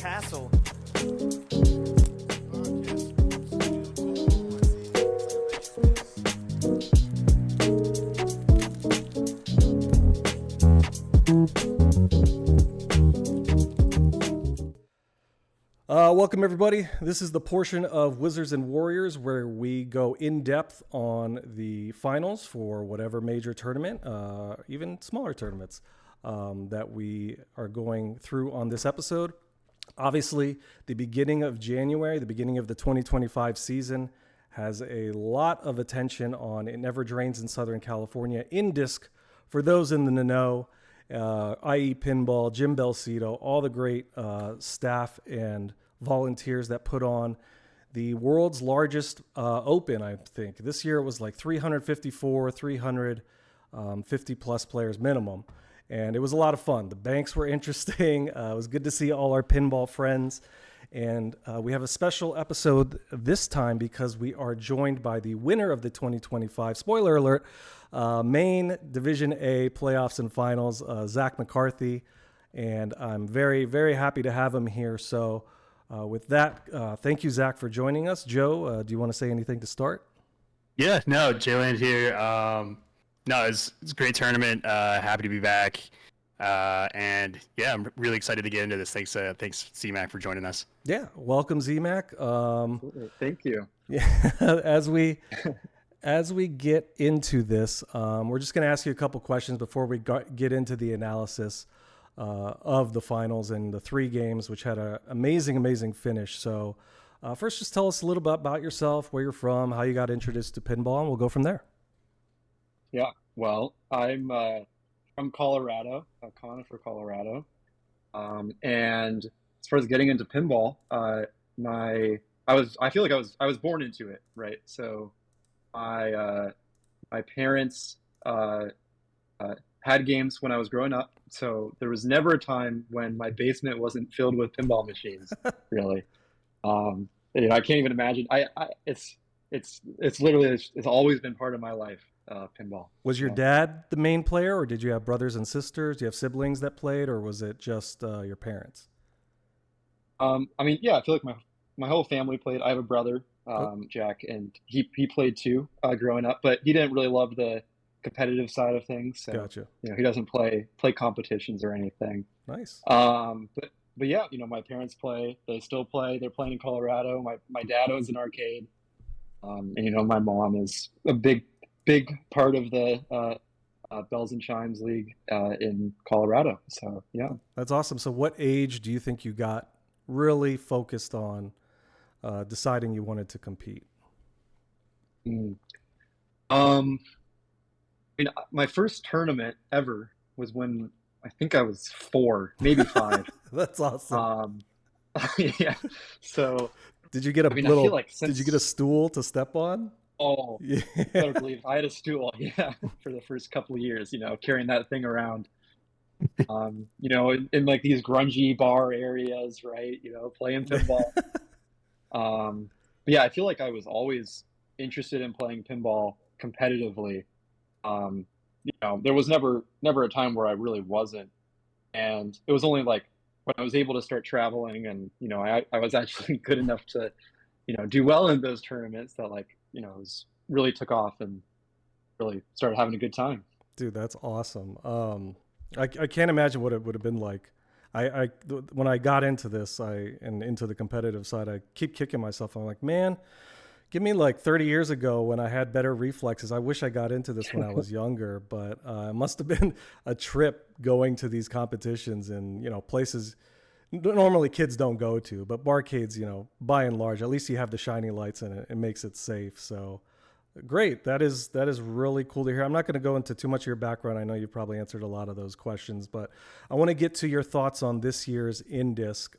castle. Welcome everybody. This is the portion of Wizards and Warriors where we go in depth on the finals for whatever major tournament, even smaller tournaments that we are going through on this episode. Obviously, the beginning of January, the beginning of the 2025 season has a lot of attention on It Never Drains in Southern California. INDISC, for those in the know, i.e. Pinball, Jim Belcito, all the great staff and volunteers that put on the world's largest open, I think. This year it was like 350 plus players minimum. And it was a lot of fun. The banks were interesting. It was good to see all our pinball friends. And we have a special episode this time because we are joined by the winner of the 2025, spoiler alert, Main Division A playoffs and finals, Zach McCarthy. And I'm very, very happy to have him here. So with that, thank you, Zach, for joining us. Joe, do you want to say anything to start? Yeah, no, Joanne here. No, it's a great tournament. Happy to be back. And yeah, I'm really excited to get into this. Thanks, Z-Mac, for joining us. Yeah, welcome, Z-Mac. Thank you. Yeah, as we get into this, we're just going to ask you a couple questions before we get into the analysis of the finals and the three games, which had an amazing finish. So first, just tell us a little bit about yourself, where you're from, how you got introduced to pinball, and we'll go from there. Yeah, well, I'm from Colorado, Conifer, Colorado. And as far as getting into pinball, I feel like I was born into it, right? So my parents had games when I was growing up, so there was never a time when my basement wasn't filled with pinball machines, really. I can't even imagine. It's literally, it's always been part of my life. Pinball. Was your dad the main player, or did you have brothers and sisters? Do you have siblings that played, or was it just your parents? I mean, yeah, I feel like my whole family played. I have a brother, Jack, and he played too growing up, but he didn't really love the competitive side of things. So, Gotcha. He doesn't play competitions or anything. Nice. But yeah, my parents play. They still play. They're playing in Colorado. My dad owns an arcade, and my mom is a big part of the Bells and Chimes League in Colorado. So, yeah. That's awesome. So what age do you think you got really focused on deciding you wanted to compete? I mean, my first tournament ever was when I think I was 4, maybe 5. That's awesome. Yeah. So did you get did you get a stool to step on? Oh, yeah. Better believe I had a stool, for the first couple of years, carrying that thing around, in like these grungy bar areas, right? Playing pinball. But yeah, I feel like I was always interested in playing pinball competitively. There was never a time where I really wasn't. And it was only like when I was able to start traveling and, I was actually good enough to, do well in those tournaments that it really took off and really started having a good time. Dude, that's awesome. I can't imagine what it would have been like. When I got into this, and into the competitive side, I keep kicking myself. I'm like, man, give me like 30 years ago when I had better reflexes. I wish I got into this when I was younger, but it must have been a trip going to these competitions and, places normally kids don't go to, but barcades, by and large, at least you have the shiny lights in it. It makes it safe. So great. That is really cool to hear. I'm not going to go into too much of your background. I know you probably answered a lot of those questions, but I want to get to your thoughts on this year's INDISC.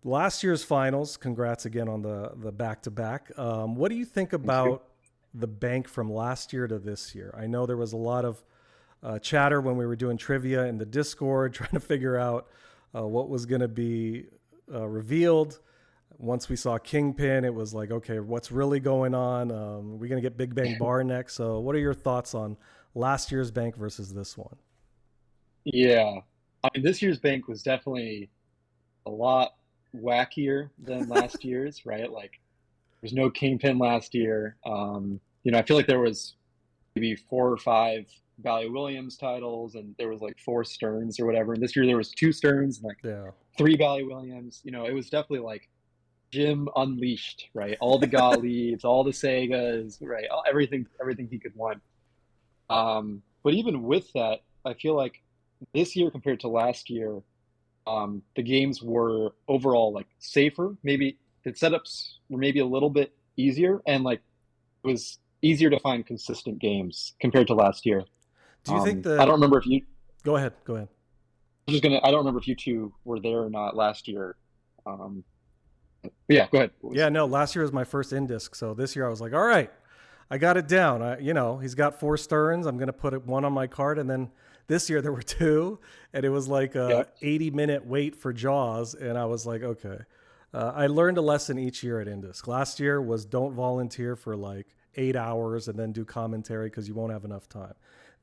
Last year's finals, congrats again on the back-to-back. What do you think about the bank from last year to this year? I know there was a lot of chatter when we were doing trivia in the Discord, trying to figure out what was going to be revealed. Once we saw Kingpin, it was like, okay, what's really going on? We're going to get Big Bang Bar next. So what are your thoughts on last year's bank versus this one? Yeah. I mean, this year's bank was definitely a lot wackier than last year's, right? Like there's no kingpin last year. I feel like there was maybe 4 or 5 Bally Williams titles, and there was like 4 Sterns or whatever. And this year there was 2 Sterns and like Yeah. 3 Bally Williams. It was definitely like Jim unleashed, right? All the Gottliebs, all the Segas, right? Everything he could want. But even with that, I feel like this year compared to last year, the games were overall like safer. Maybe the setups were maybe a little bit easier, and like it was easier to find consistent games compared to last year. Do you think I don't remember if you. Go ahead. I don't remember if you two were there or not last year. But yeah, go ahead. Yeah, no, last year was my first INDISC, so this year I was like, all right, I got it down. He's got 4 Sterns. I'm going to put one on my card, and then this year there were 2, and it was like a 80-minute wait for Jaws, and I was like, okay. I learned a lesson each year at INDISC. Last year was don't volunteer for like 8 hours and then do commentary because you won't have enough time.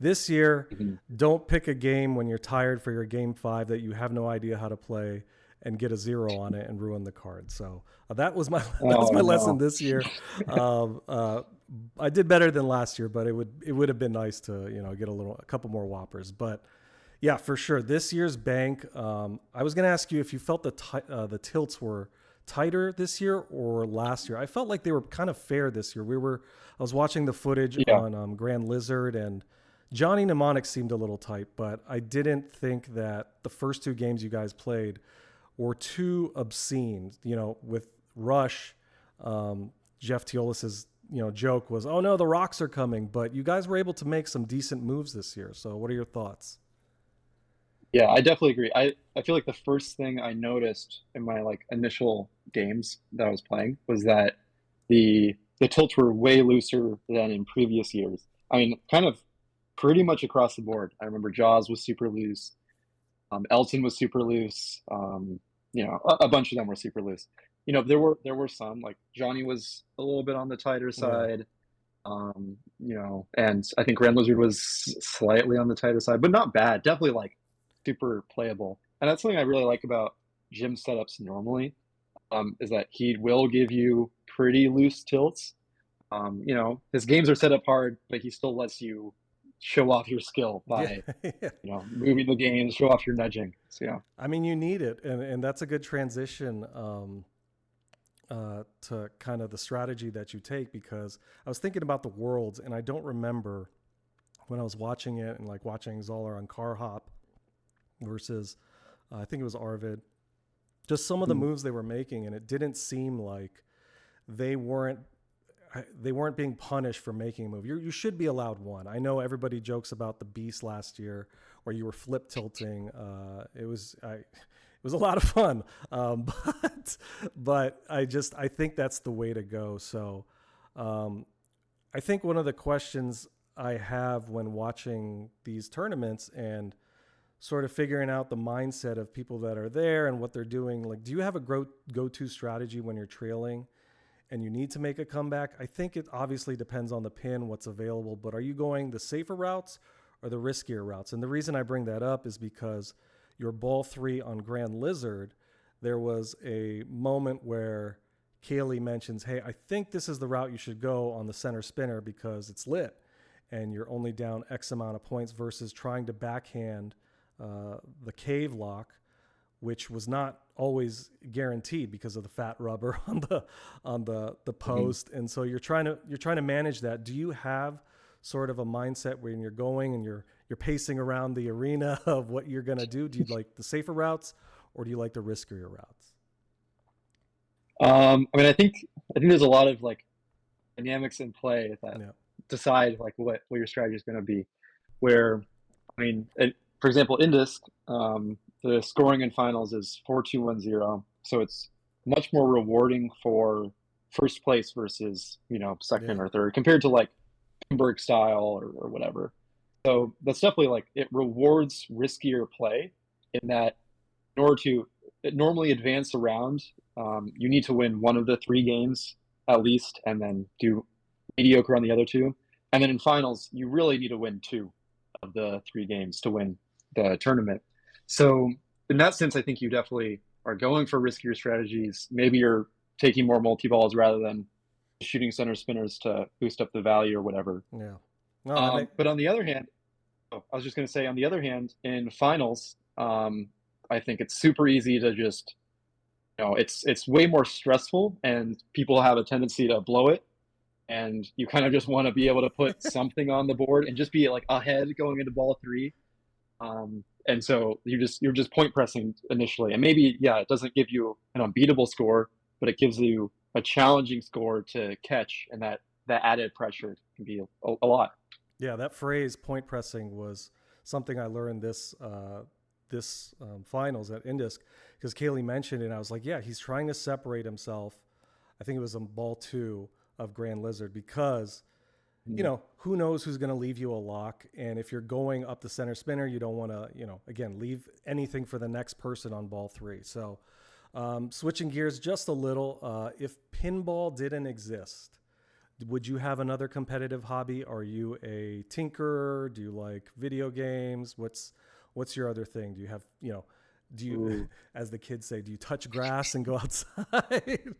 This year, don't pick a game when you're tired for your game 5 that you have no idea how to play and get a 0 on it and ruin the card. So that was my lesson this year. I did better than last year, but it would have been nice to get a couple more whoppers. But yeah, for sure, this year's bank. I was going to ask you if you felt the tilts were tighter this year or last year. I felt like they were kind of fair this year. I was watching the footage on Grand Lizard, and Johnny Mnemonic seemed a little tight, but I didn't think that the first 2 games you guys played were too obscene. With Rush, Jeff Teolis's joke was, "Oh no, the rocks are coming," but you guys were able to make some decent moves this year. So what are your thoughts? Yeah, I definitely agree. I feel like the first thing I noticed in my like initial games that I was playing was that the tilts were way looser than in previous years. I mean, kind of pretty much across the board. I remember Jaws was super loose. Elton was super loose. A bunch of them were super loose. There were some, like Johnny was a little bit on the tighter side. And I think Grand Lizard was slightly on the tighter side, but not bad. Definitely like super playable. And that's something I really like about Jim's setups normally, is that he will give you pretty loose tilts. His games are set up hard, but he still lets you show off your skill by moving the games, show off your nudging. So yeah, I mean, you need it, and that's a good transition to kind of the strategy that you take, because I was thinking about the Worlds, and I don't remember when I was watching it and like watching Zoller on Car Hop versus I think it was Arvid, just some of the moves they were making, and it didn't seem like they weren't being punished for making a move. You should be allowed one. I know everybody jokes about the Beast last year where you were flip tilting. It was a lot of fun. But I think that's the way to go. So I think one of the questions I have when watching these tournaments and sort of figuring out the mindset of people that are there and what they're doing, like, do you have a go-to strategy when you're trailing and you need to make a comeback? I think it obviously depends on the pin, what's available, but are you going the safer routes or the riskier routes? And the reason I bring that up is because your ball 3 on Grand Lizard, there was a moment where Kaylee mentions, hey, I think this is the route you should go on the center spinner because it's lit and you're only down X amount of points, versus trying to backhand the cave lock, which was not always guaranteed because of the fat rubber on the post. And so you're trying to manage that. Do you have sort of a mindset when you're going and you're pacing around the arena of what you're going to do? Do you like the safer routes or do you like the riskier routes? I mean, I think there's a lot of like dynamics in play that decide like what your strategy is going to be. Where, I mean, for example, INDISC, the scoring in finals is 4-2-1-0, so it's much more rewarding for first place versus second or third compared to like Pinball style or whatever. So that's definitely like, it rewards riskier play in that in order to normally advance around, you need to win one of the 3 games at least, and then do mediocre on the other 2. And then in finals, you really need to win 2 of the 3 games to win the tournament. So in that sense, I think you definitely are going for riskier strategies. Maybe you're taking more multi-balls rather than shooting center spinners to boost up the value or whatever. Yeah. No, But on the other hand, I was just going to say, on the other hand, in finals, I think it's super easy to just, it's way more stressful, and people have a tendency to blow it. And you kind of just want to be able to put something on the board and just be like ahead going into ball three. And so you're just point pressing initially, and maybe it doesn't give you an unbeatable score, but it gives you a challenging score to catch, and that added pressure can be a lot. Yeah, that phrase "point pressing" was something I learned this finals at INDISC, because Kaylee mentioned it. And I was like, yeah, he's trying to separate himself. I think it was on ball 2 of Grand Lizard, because who knows who's going to leave you a lock. And if you're going up the center spinner, you don't want to, again, leave anything for the next person on ball 3. So switching gears just a little, if pinball didn't exist, would you have another competitive hobby? Are you a tinkerer? Do you like video games? What's your other thing? Do you have, do you, as the kids say, do you touch grass and go outside?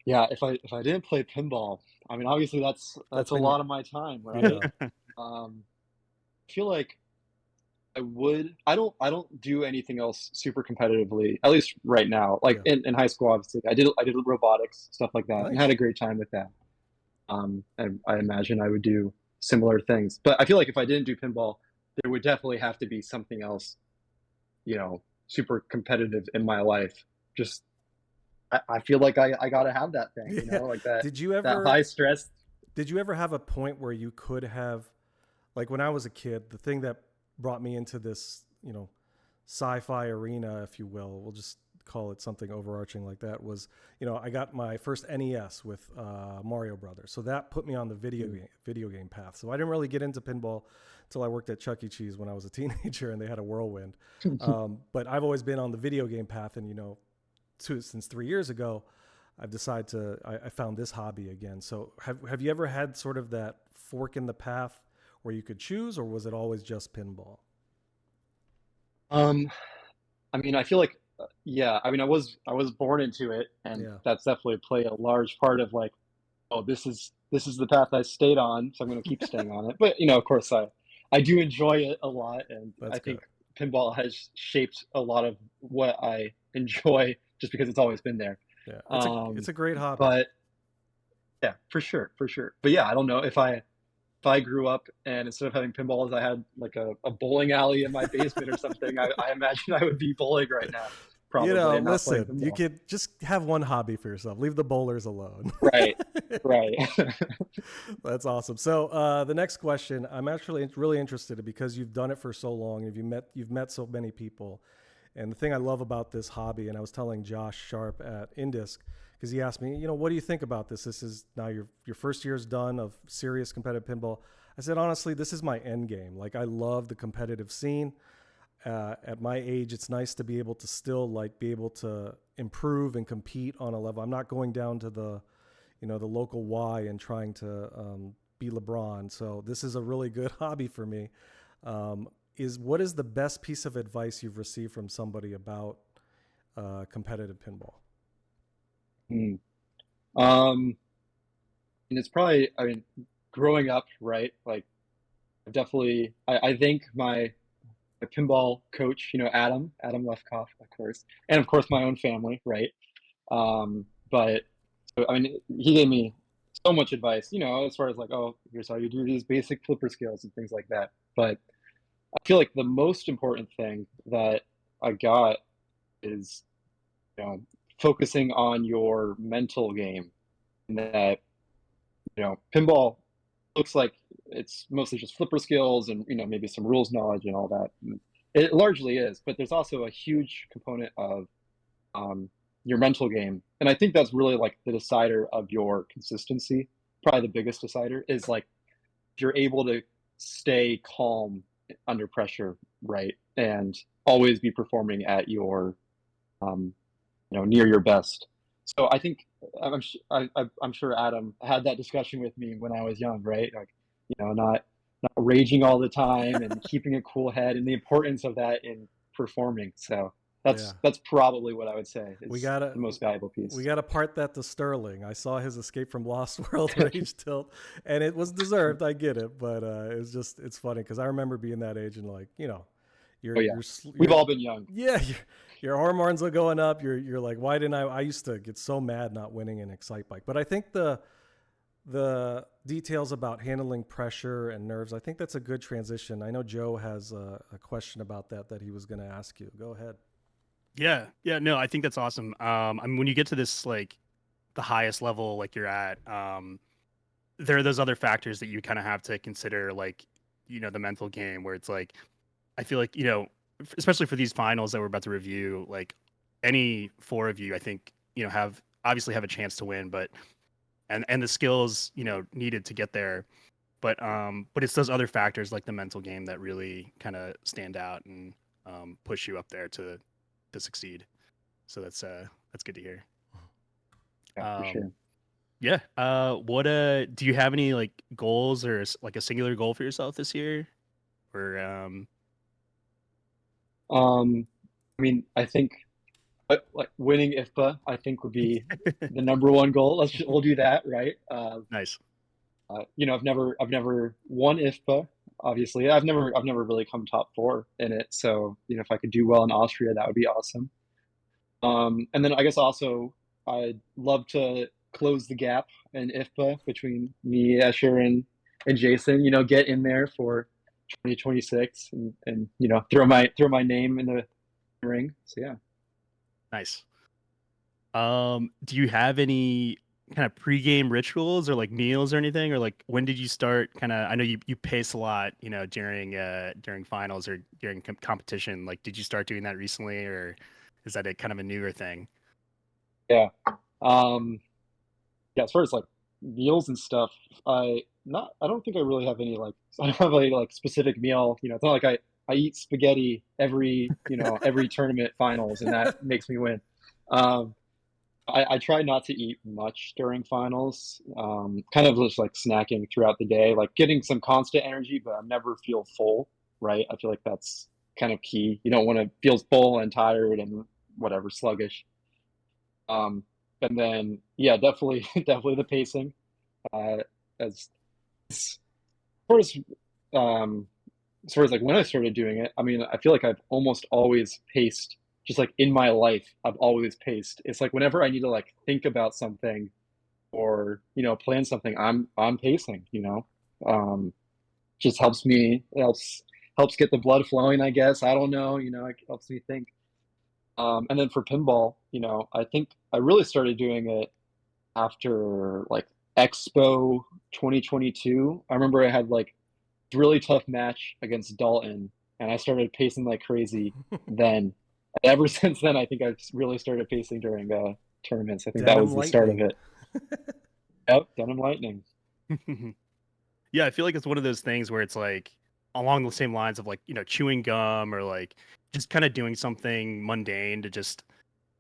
Yeah, if I didn't play pinball, I mean, obviously that's a lot of my time, right? Yeah. I feel like I don't do anything else super competitively, at least right now. Like in high school, obviously, I did robotics, stuff like that, and had a great time with that. And I imagine I would do similar things. But I feel like if I didn't do pinball, there would definitely have to be something else, super competitive in my life. Just I feel like I gotta have that thing, like that. Did you ever that high stress? Did you ever have a point where you could have, like when I was a kid, the thing that brought me into this, sci-fi arena, if you will, we'll just call it something overarching like that, was, I got my first NES with Mario Brothers. So that put me on the video game path. So I didn't really get into pinball until I worked at Chuck E. Cheese when I was a teenager and they had a Whirlwind. But I've always been on the video game path, and, since 3 years ago, I've decided I found this hobby again. So have you ever had sort of that fork in the path where you could choose, or was it always just pinball? I mean, I feel like, I mean, I was born into it, and that's definitely played a large part of like, oh, this is the path I stayed on, so I'm going to keep staying on it. But of course, I do enjoy it a lot, and I think pinball has shaped a lot of what I enjoy, just because it's always been there. Yeah, it's a great hobby. But yeah, for sure. But yeah, I don't know if I grew up and instead of having pinballs, I had like a bowling alley in my basement or something, I imagine I would be bowling right now. Probably. Listen, you could just have one hobby for yourself. Leave the bowlers alone. Right. That's awesome. So the next question, I'm actually really interested in, because you've done it for so long and you've met so many people. And the thing I love about this hobby, and I was telling Josh Sharp at INDISC, because he asked me, what do you think about this? This is now your first year's done of serious competitive pinball. I said, honestly, this is my end game. Like, I love the competitive scene. At my age, it's nice to be able to still be able to improve and compete on a level. I'm not going down to the local Y and trying to be LeBron. So this is a really good hobby for me. What is the best piece of advice you've received from somebody about competitive pinball? And it's probably, growing up, right? Like, definitely, I think my pinball coach, Adam Lefkoff, of course, and of course my own family, right? But so, he gave me so much advice, as far as like, oh, here's how you do these basic flipper skills and things like that. But I feel like the most important thing that I got is, focusing on your mental game. And that, pinball looks like it's mostly just flipper skills and, maybe some rules knowledge and all that. And it largely is, but there's also a huge component of your mental game. And I think that's really like the decider of your consistency. Probably the biggest decider is like, if you're able to stay calm under pressure, right? And always be performing at your, near your best. So I think I'm sure Adam had that discussion with me when I was young, right? Like, not raging all the time and keeping a cool head, and the importance of that in performing. So Yeah. that's probably what I would say is We gotta the most valuable piece. we gotta part that to Sterling. I saw his Escape from Lost World rage tilt, and it was deserved. I get it, but it's funny because I remember being that age and like Oh yeah, we've all been young. yeah, your hormones are going up. You're like, why didn't I used to get so mad not winning in Excite Bike, but I think the details about handling pressure and nerves, I think that's a good transition. I know Joe has a question about that he was going to ask you. Go ahead. Yeah, no, I think that's awesome. I mean, when you get to this like the highest level like you're at, there are those other factors that you kind of have to consider, like the mental game, where it's like I feel like especially for these finals that we're about to review, like any four of you, I think have obviously have a chance to win, but and the skills needed to get there, but it's those other factors like the mental game that really kind of stand out and push you up there to succeed. So that's good to hear. Yeah, for sure. Yeah. What do you have any like goals or like a singular goal for yourself this year? Or I mean, I think like winning IFPA, I think would be the number one goal. We'll do that, right? Nice. I've never won IFPA. Obviously, I've never really come top four in it. So if I could do well in Austria, that would be awesome. And then I guess also I'd love to close the gap in IFPA between me, Escher, and Jason. Get in there for 2026 and throw my name in the ring. So yeah. Nice. Do you have any kind of pregame rituals or like meals or anything, or like when did you start I know you pace a lot, during finals or during competition. Like, did you start doing that recently, or is that a kind of a newer thing? Yeah. Yeah, as far as like meals and stuff, I don't think I really have any like I don't have any like specific meal. It's not like I eat spaghetti every every tournament finals and that makes me win. Um, I try not to eat much during finals. Kind of just like snacking throughout the day, like getting some constant energy, but I never feel full, right? I feel like that's kind of key. You don't want to feel full and tired and whatever, sluggish. Um, and then yeah, definitely definitely the pacing. As far as um, as far as like when I started doing it, I mean, I feel like I've almost always paced. Just like in my life, I've always paced. It's like whenever I need to like think about something or plan something, I'm pacing. Just helps me. It helps get the blood flowing. I guess I don't know. It helps me think. And then for pinball, I think I really started doing it after like Expo 2022. I remember I had like a really tough match against Dalton, and I started pacing like crazy then. And ever since then, I think I've really started pacing during tournaments. I think that was the start of it. Yep, Denim Lightning. Yeah, I feel like it's one of those things where it's like along the same lines of like, chewing gum or like just kind of doing something mundane to just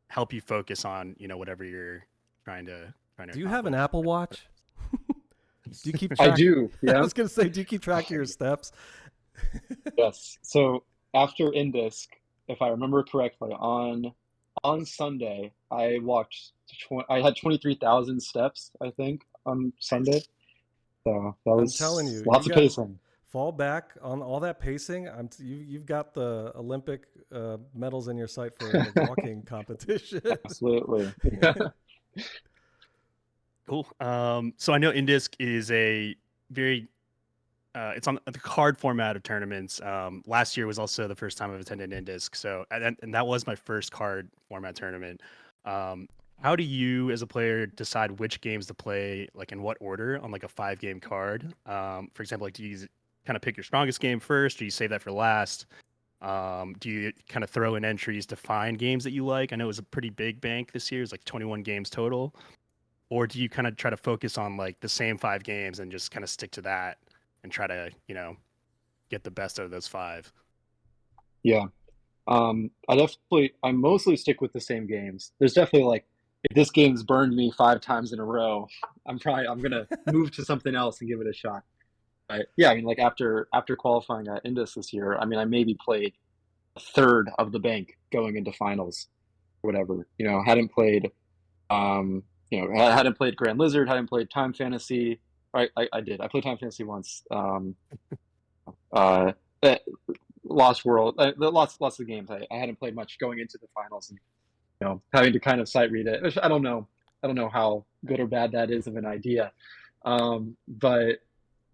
help you focus on, whatever you're trying to Do you have an Apple Watch? Do you keep I track? do. Yeah. I was going to say, do you keep track of your steps? Yes. So after INDISC, if I remember correctly, on Sunday, I walked. I had 23,000 steps, I think, on Sunday. So that I'm was telling you, lots of pacing. Fall back on all that pacing. You've got the Olympic medals in your sight for the walking competition. Absolutely. Cool. So I know INDISC is a very it's on the card format of tournaments. Last year was also the first time I've attended INDISC. So and that was my first card format tournament. How do you, as a player, decide which games to play, like in what order on like a 5-game card? For example, like do you kind of pick your strongest game first, or do you save that for last? Do you kind of throw in entries to find games that you like? I know it was a pretty big bank this year. It's like 21 games total. Or do you kind of try to focus on like the same 5 games and just kind of stick to that and try to, get the best out of those 5? Yeah. I mostly stick with the same games. There's definitely like, if this game's burned me 5 times in a row, I'm gonna move to something else and give it a shot. But yeah, I mean, like after qualifying at INDISC this year, I mean, I maybe played third of the bank going into finals, or whatever. Hadn't played, hadn't played Grand Lizard, hadn't played Time Fantasy. I did. I played Time Fantasy once. Uh, Lost World, lots of games. I hadn't played much going into the finals, and having to kind of sight read it. Which I don't know how good or bad that is of an idea. But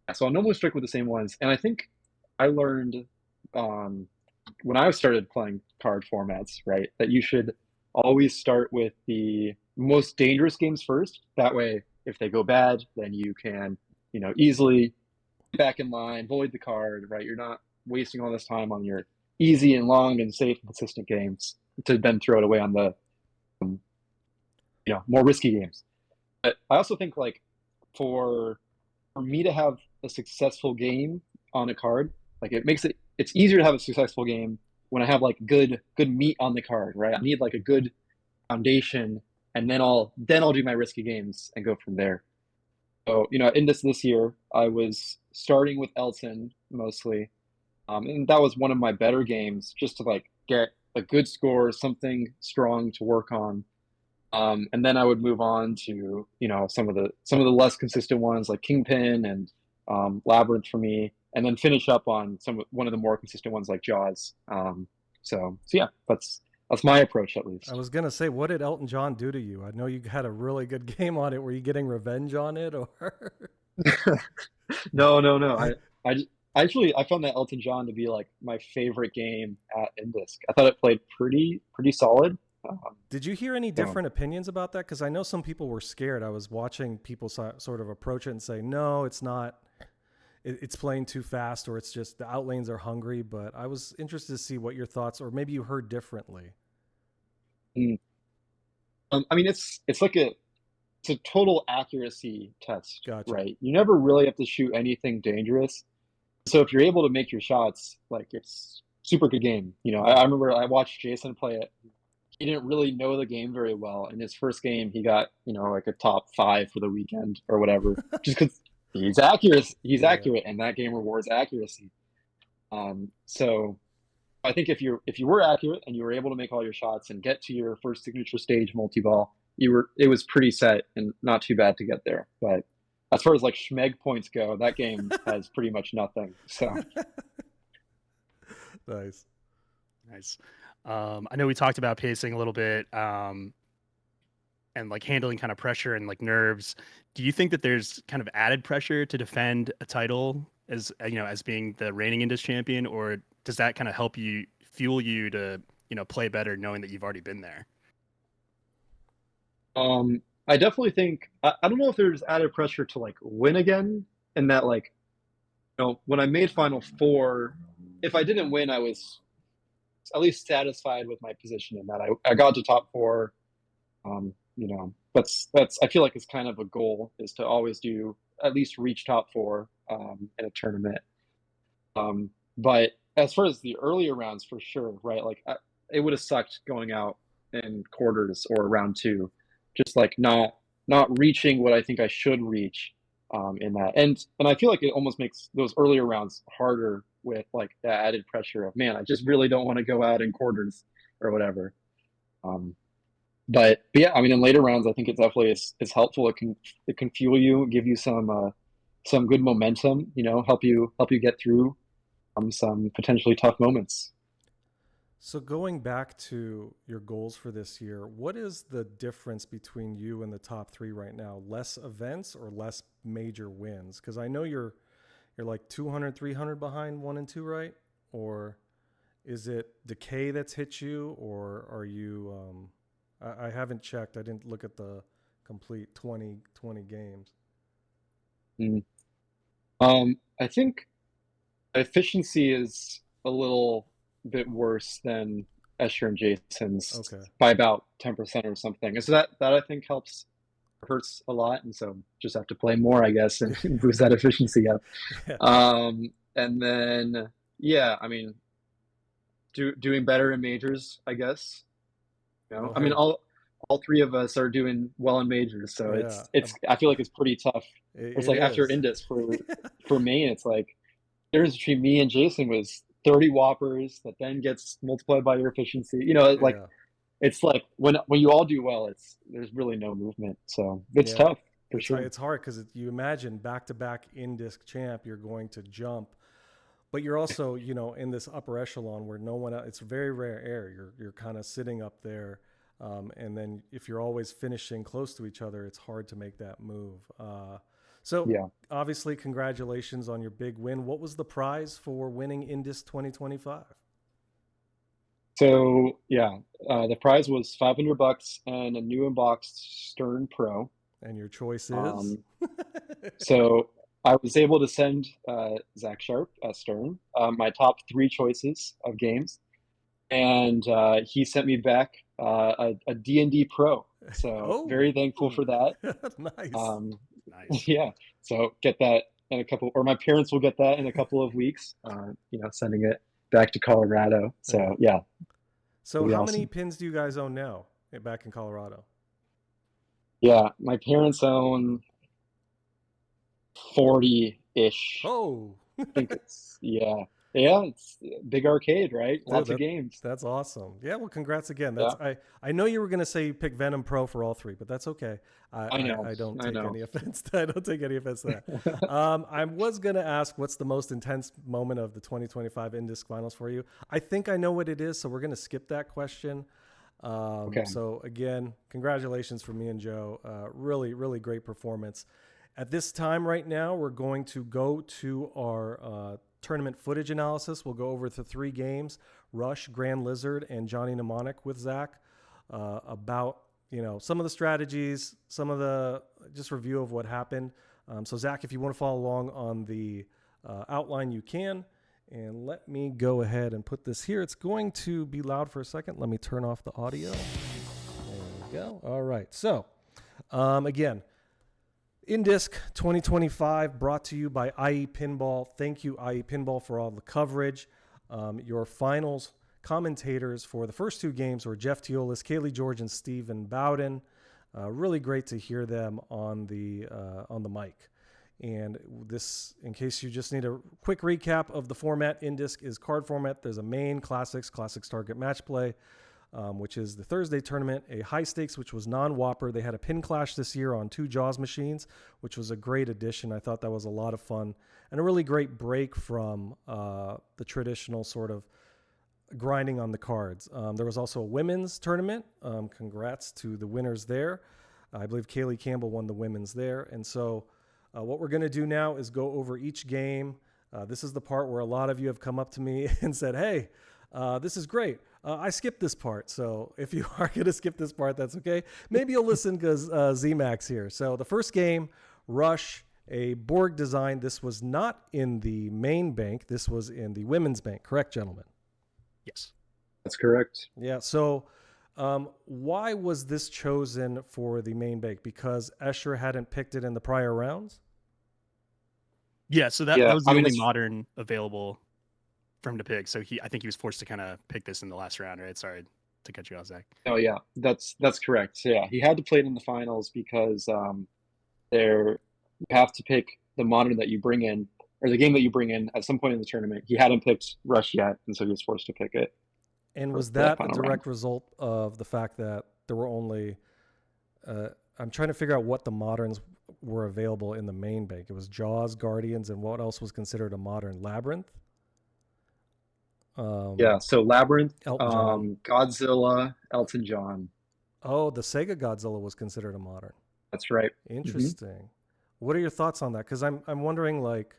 yeah, so I'll normally stick with the same ones, and I think I learned when I started playing card formats, right, that you should always start with the most dangerous games first. That way, if they go bad, then you can, easily get back in line, void the card, right? You're not wasting all this time on your easy and long and safe and consistent games to then throw it away on the, more risky games. But I also think like for me to have a successful game on a card, like it's easier to have a successful game when I have like good meat on the card, right? I need like a good foundation, and then I'll do my risky games and go from there. So, in this year, I was starting with Elton mostly, and that was one of my better games, just to like get a good score, something strong to work on. And then I would move on to some of the less consistent ones like Kingpin and Labyrinth for me, and then finish up on one of the more consistent ones like Jaws. So yeah, that's my approach at least. I was gonna say, what did Elton John do to you? I know you had a really good game on it. Were you getting revenge on it, or? No. I found that Elton John to be like my favorite game at INDISC. I thought it played pretty solid. Did you hear any different opinions about that? Because I know some people were scared. I was watching people sort of approach it and say, no, it's not. It's playing too fast, or it's just the outlanes are hungry. But I was interested to see what your thoughts, or maybe you heard differently. I mean, it's a total accuracy test, Gotcha. right? You never really have to shoot anything dangerous. So if you're able to make your shots, like it's super good game. I remember I watched Jason play it. He didn't really know the game very well. In his first game, he got, like a top 5 for the weekend or whatever, just because he's accurate. He's accurate, and that game rewards accuracy. So I think if you were accurate and you were able to make all your shots and get to your first signature stage multi-ball, it was pretty set and not too bad to get there. But as far as like Schmeg points go, that game has pretty much nothing. So Nice. I know we talked about pacing a little bit, and like handling kind of pressure and like nerves. Do you think that there's kind of added pressure to defend a title as being the reigning INDISC champion, or does that kind of help you fuel you to play better knowing that you've already been there? I definitely think I don't know if there's added pressure to like win again, and that like when I made Final Four, if I didn't win, I was at least satisfied with my position in that I got to top 4. That's I feel like it's kind of a goal, is to always at least reach top 4 in a tournament. But as far as the earlier rounds, for sure, right? Like it would have sucked going out in quarters or round 2, just like not reaching what I think I should reach in that. And I feel like it almost makes those earlier rounds harder with like the added pressure of, man, I just really don't want to go out in quarters or whatever. But yeah, I mean, in later rounds, I think it definitely is helpful. It can fuel you, give you some good momentum, help you get through some potentially tough moments. So going back to your goals for this year, what is the difference between you and the top 3 right now? Less events or less major wins? Because I know you're like 200, 300 behind 1 and 2, right? Or is it decay that's hit you, or are you? I haven't checked. I didn't look at the complete 20 games. I think efficiency is a little bit worse than Escher and Jason's by about 10% or something. And so that I think hurts a lot. And so just have to play more, I guess, and boost that efficiency up. Yeah. And then, yeah, I mean, doing better in majors, I guess. I mean, all 3 of us are doing well in majors. So it's I feel like it's pretty tough. It's like after INDISC for Maine, it's like the difference between me and Jason was 30 whoppers that then gets multiplied by your efficiency. You know, like Yeah. it's like when you all do well, there's really no movement. So it's Yeah. tough for sure. It's hard because you imagine back-to-back INDISC champ, you're going to jump, but you're also, you know, in this upper echelon where no one else, it's very rare air. You're kind of sitting up there. And then if you're always finishing close to each other, it's hard to make that move. So Yeah. obviously, congratulations on your big win. What was the prize for winning INDISC 2025? So yeah, the prize was $500 and a new unboxed Stern Pro. And your choice is? So I was able to send Zach Sharp at Stern my top 3 choices of games, and he sent me back a D&D Pro. So very thankful for that. Nice. Nice. Yeah. So get that in a couple, or my parents will get that in a couple of weeks. You know, sending it back to Colorado. So yeah. So how many pins do you guys own now back in Colorado? Yeah, my parents own 40-ish. Oh. I think it's it's a big arcade, right? Lots of games. That's awesome. Yeah, well, congrats again. Yeah. I know you were going to say you picked Venom Pro for all 3, but that's okay. I know. I don't take any offense. I don't take any offense to that. I was going to ask what's the most intense moment of the 2025 INDISC Finals for you. I think I know what it is, so we're going to skip that question. Okay. So again, congratulations from me and Joe. Really, really great performance. At this time right now, we're going to go to our tournament footage analysis. We'll go over the 3 games, Rush, Grand Lizard, and Johnny Mnemonic with Zach, about, you know, some of the strategies, some of the just review of what happened. So Zach, if you want to follow along on the outline, you can. And let me go ahead and put this here. It's going to be loud for a second. Let me turn off the audio. There we go. All right. So again, INDISC 2025 brought to you by IE Pinball. Thank you, IE Pinball, for all the coverage. Your finals commentators for the first 2 games were Jeff Teolis, Kaylee George, and Stephen Bowden. Really great to hear them on the mic. And this, in case you just need a quick recap of the format, INDISC is card format. There's a main Classics Target Matchplay, which is the Thursday tournament, a high stakes, which was non-Whopper. They had a pin clash this year on 2 Jaws machines, which was a great addition. I thought that was a lot of fun and a really great break from the traditional sort of grinding on the cards. There was also a women's tournament. Congrats to the winners there. I believe Kaylee Campbell won the women's there. And so what we're going to do now is go over each game. This is the part where a lot of you have come up to me and said, hey, this is great. I skipped this part. So if you are going to skip this part, that's okay. Maybe you'll listen because Z-Mac's here. So the first game, Rush, a Borg design. This was not in the main bank. This was in the women's bank. Correct, gentlemen? Yes. That's correct. Yeah. So why was this chosen for the main bank? Because Escher hadn't picked it in the prior rounds? Yeah, so that was the only modern available for him to pick. So I think he was forced to kind of pick this in the last round, right? Sorry to cut you off, Zach. Oh yeah, that's correct. So, yeah, he had to play it in the finals because you have to pick the modern that you bring in, or the game that you bring in at some point in the tournament. He hadn't picked Rush yet, and so he was forced to pick it. And was that a direct result of the fact that there were only I'm trying to figure out what the moderns were available in the main bank. It was Jaws, Guardians, and what else was considered a modern? Labyrinth? Yeah, so Labyrinth, Elton Godzilla, Elton John. Oh, the Sega Godzilla was considered a modern. That's right. Interesting. Mm-hmm. What are your thoughts on that? Because I'm wondering, like,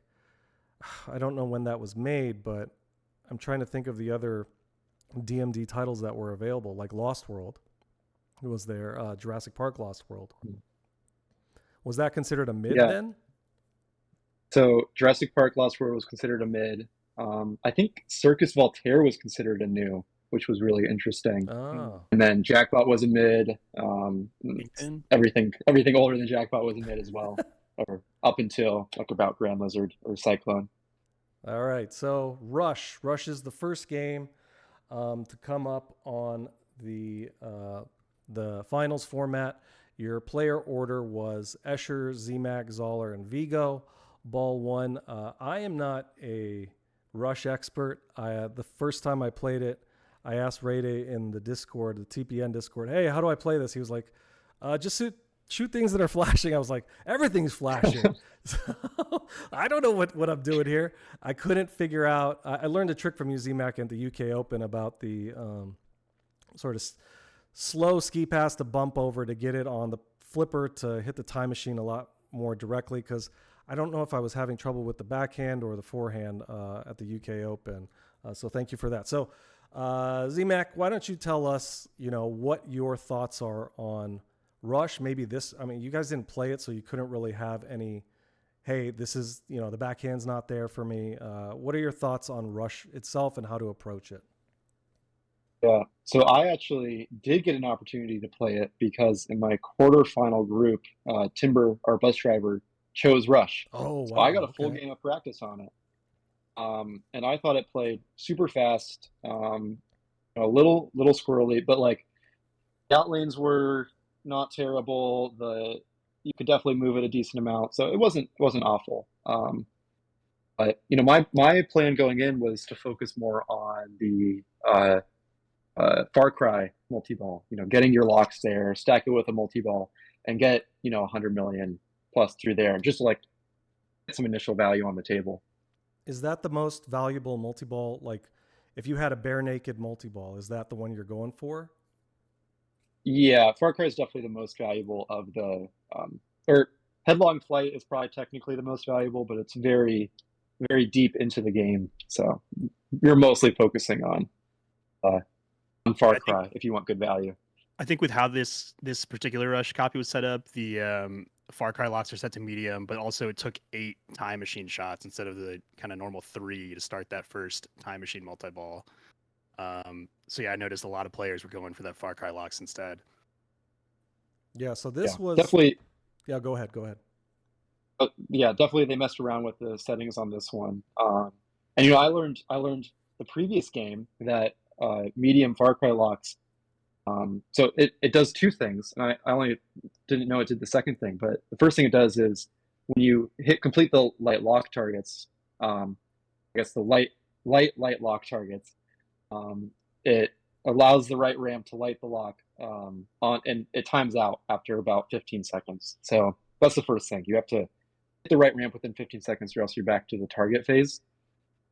I don't know when that was made, but I'm trying to think of the other DMD titles that were available, like Lost World. It was there, Jurassic Park Lost World. Was that considered a mid then? So Jurassic Park Lost World was considered a mid. I think Circus Voltaire was considered a new, which was really interesting. Oh. And then Jackpot was a mid. Everything older than Jackpot was a mid as well, or up until like about Grand Lizard or Cyclone. All right, so Rush is the first game to come up on the finals format. Your player order was Escher, Z-Mac, Zoller, and Vigo. Ball 1. I am not a Rush expert. The first time I played it, I asked Ray Day in the Discord, the TPN Discord, hey, how do I play this? He was like, just shoot things that are flashing. I was like, everything's flashing. So I don't know what I'm doing here. I couldn't figure out. I learned a trick from you, Z-Mac, at the UK Open about the sort of slow ski pass to bump over to get it on the flipper to hit the time machine a lot more directly, because I don't know if I was having trouble with the backhand or the forehand at the UK Open. So thank you for that. So Z-Mac, why don't you tell us, what your thoughts are on Rush? Maybe this, you guys didn't play it, so you couldn't really have any, hey, this is, the backhand's not there for me. What are your thoughts on Rush itself and how to approach it? Yeah, so I actually did get an opportunity to play it because in my quarterfinal group, Timber, our bus driver, chose Rush. Oh, wow. So I got a full game of practice on it. And I thought it played super fast, a little squirrely, but like the out lanes were not terrible. You could definitely move it a decent amount, so it wasn't awful. But my plan going in was to focus more on the Far Cry multi-ball. Getting your locks there, stack it with a multi-ball, and get 100 million plus through there, just to like get some initial value on the table. Is that the most valuable multi-ball? Like, if you had a bare naked multi-ball, is that the one you're going for? Yeah, Far Cry is definitely the most valuable of the, or Headlong Flight is probably technically the most valuable, but it's very, very deep into the game. So you're mostly focusing on Far Cry if you want good value. I think with how this particular Rush copy was set up, the Far Cry locks are set to medium, but also it took 8 time machine shots instead of the kind of normal 3 to start that first time machine multi-ball. So yeah, I noticed a lot of players were going for that Far Cry locks instead. Yeah, so this was definitely. Yeah, go ahead. Yeah, definitely they messed around with the settings on this one. And I learned the previous game that medium Far Cry locks. So it does 2 things, and I only didn't know it did the second thing. But the first thing it does is when you complete the light lock targets, I guess the light lock targets, it allows the right ramp to light the lock on, and it times out after about 15 seconds. So that's the first thing. You have to hit the right ramp within 15 seconds, or else you're back to the target phase.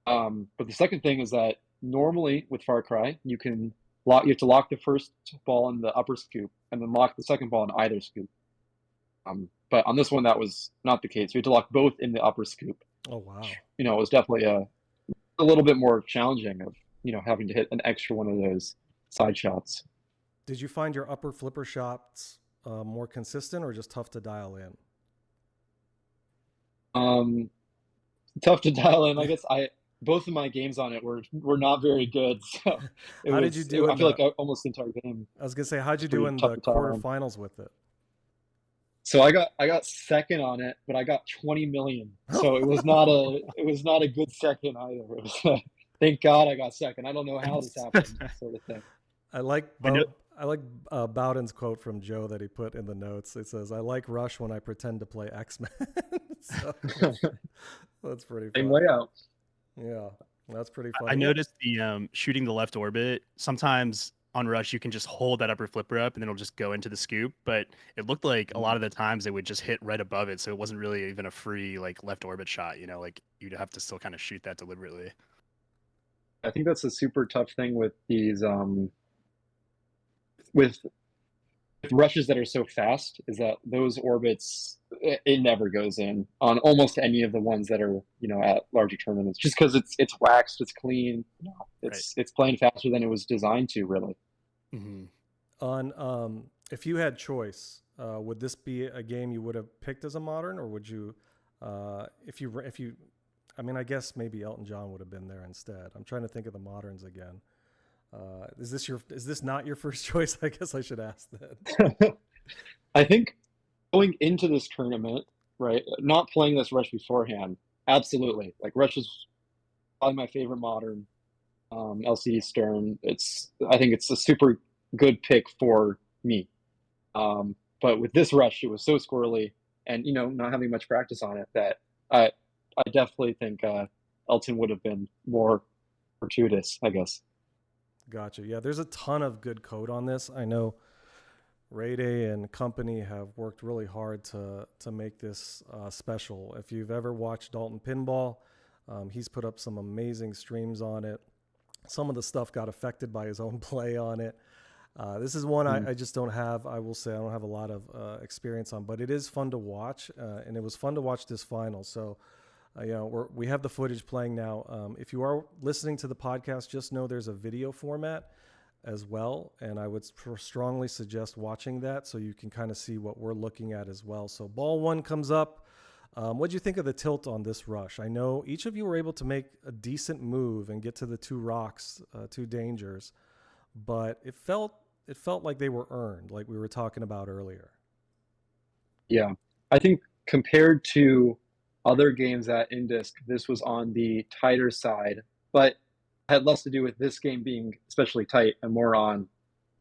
But the second thing is that normally with Far Cry, you have to lock the first ball in the upper scoop and then lock the second ball in either scoop. But on this one, that was not the case. You had to lock both in the upper scoop. Oh, wow. It was definitely a little bit more challenging of, having to hit an extra one of those side shots. Did you find your upper flipper shots more consistent or just tough to dial in? Tough to dial in. I guess both of my games on it were not very good. So how did you do? I feel like almost the entire game. I was gonna say, how'd you do in the quarterfinals with it? So I got second on it, but I got 20 million. So it was not a good second either. It was thank God I got second. I don't know how this happened, sort of thing. I like Bowden's quote from Joe that he put in the notes. It says, "I like Rush when I pretend to play X-Men." So, that's pretty funny. Same layout. Yeah, that's pretty funny. I noticed the shooting the left orbit. Sometimes on Rush, you can just hold that upper flipper up and then it'll just go into the scoop. But it looked like a lot of the times it would just hit right above it. So it wasn't really even a free like left orbit shot, like you'd have to still kind of shoot that deliberately. I think that's a super tough thing with these, with rushes that are so fast, is that those orbits, it never goes in on almost any of the ones that are, at larger tournaments, just because it's waxed, it's clean, it's playing faster than it was designed to, really. Mm-hmm. On if you had choice, would this be a game you would have picked as a modern, or would you, if you I guess maybe Elton John would have been there instead. I'm trying to think of the moderns again. Is this not your first choice? I guess I should ask that. I think going into this tournament, right, not playing this Rush beforehand, absolutely. Like Rush is probably my favorite modern. LCD Stern. I think it's a super good pick for me. But with this Rush, it was so squirrely, and not having much practice on it, that I definitely think Elton would have been more fortuitous, I guess. Gotcha. Yeah, there's a ton of good code on this. I know Ray Day and company have worked really hard to make this special. If you've ever watched Dalton Pinball, he's put up some amazing streams on it. Some of the stuff got affected by his own play on it. This is one I just don't have. I will say I don't have a lot of experience on, but it is fun to watch, and it was fun to watch this final. So, we have the footage playing now. If you are listening to the podcast, just know there's a video format as well, and I would strongly suggest watching that so you can kind of see what we're looking at as well. So ball one comes up. What do you think of the tilt on this rush? I know each of you were able to make a decent move and get to the two rocks, two dangers, but it felt like they were earned, like we were talking about earlier. Yeah, I think compared to other games at INDISC, this was on the tighter side, but had less to do with this game being especially tight and more on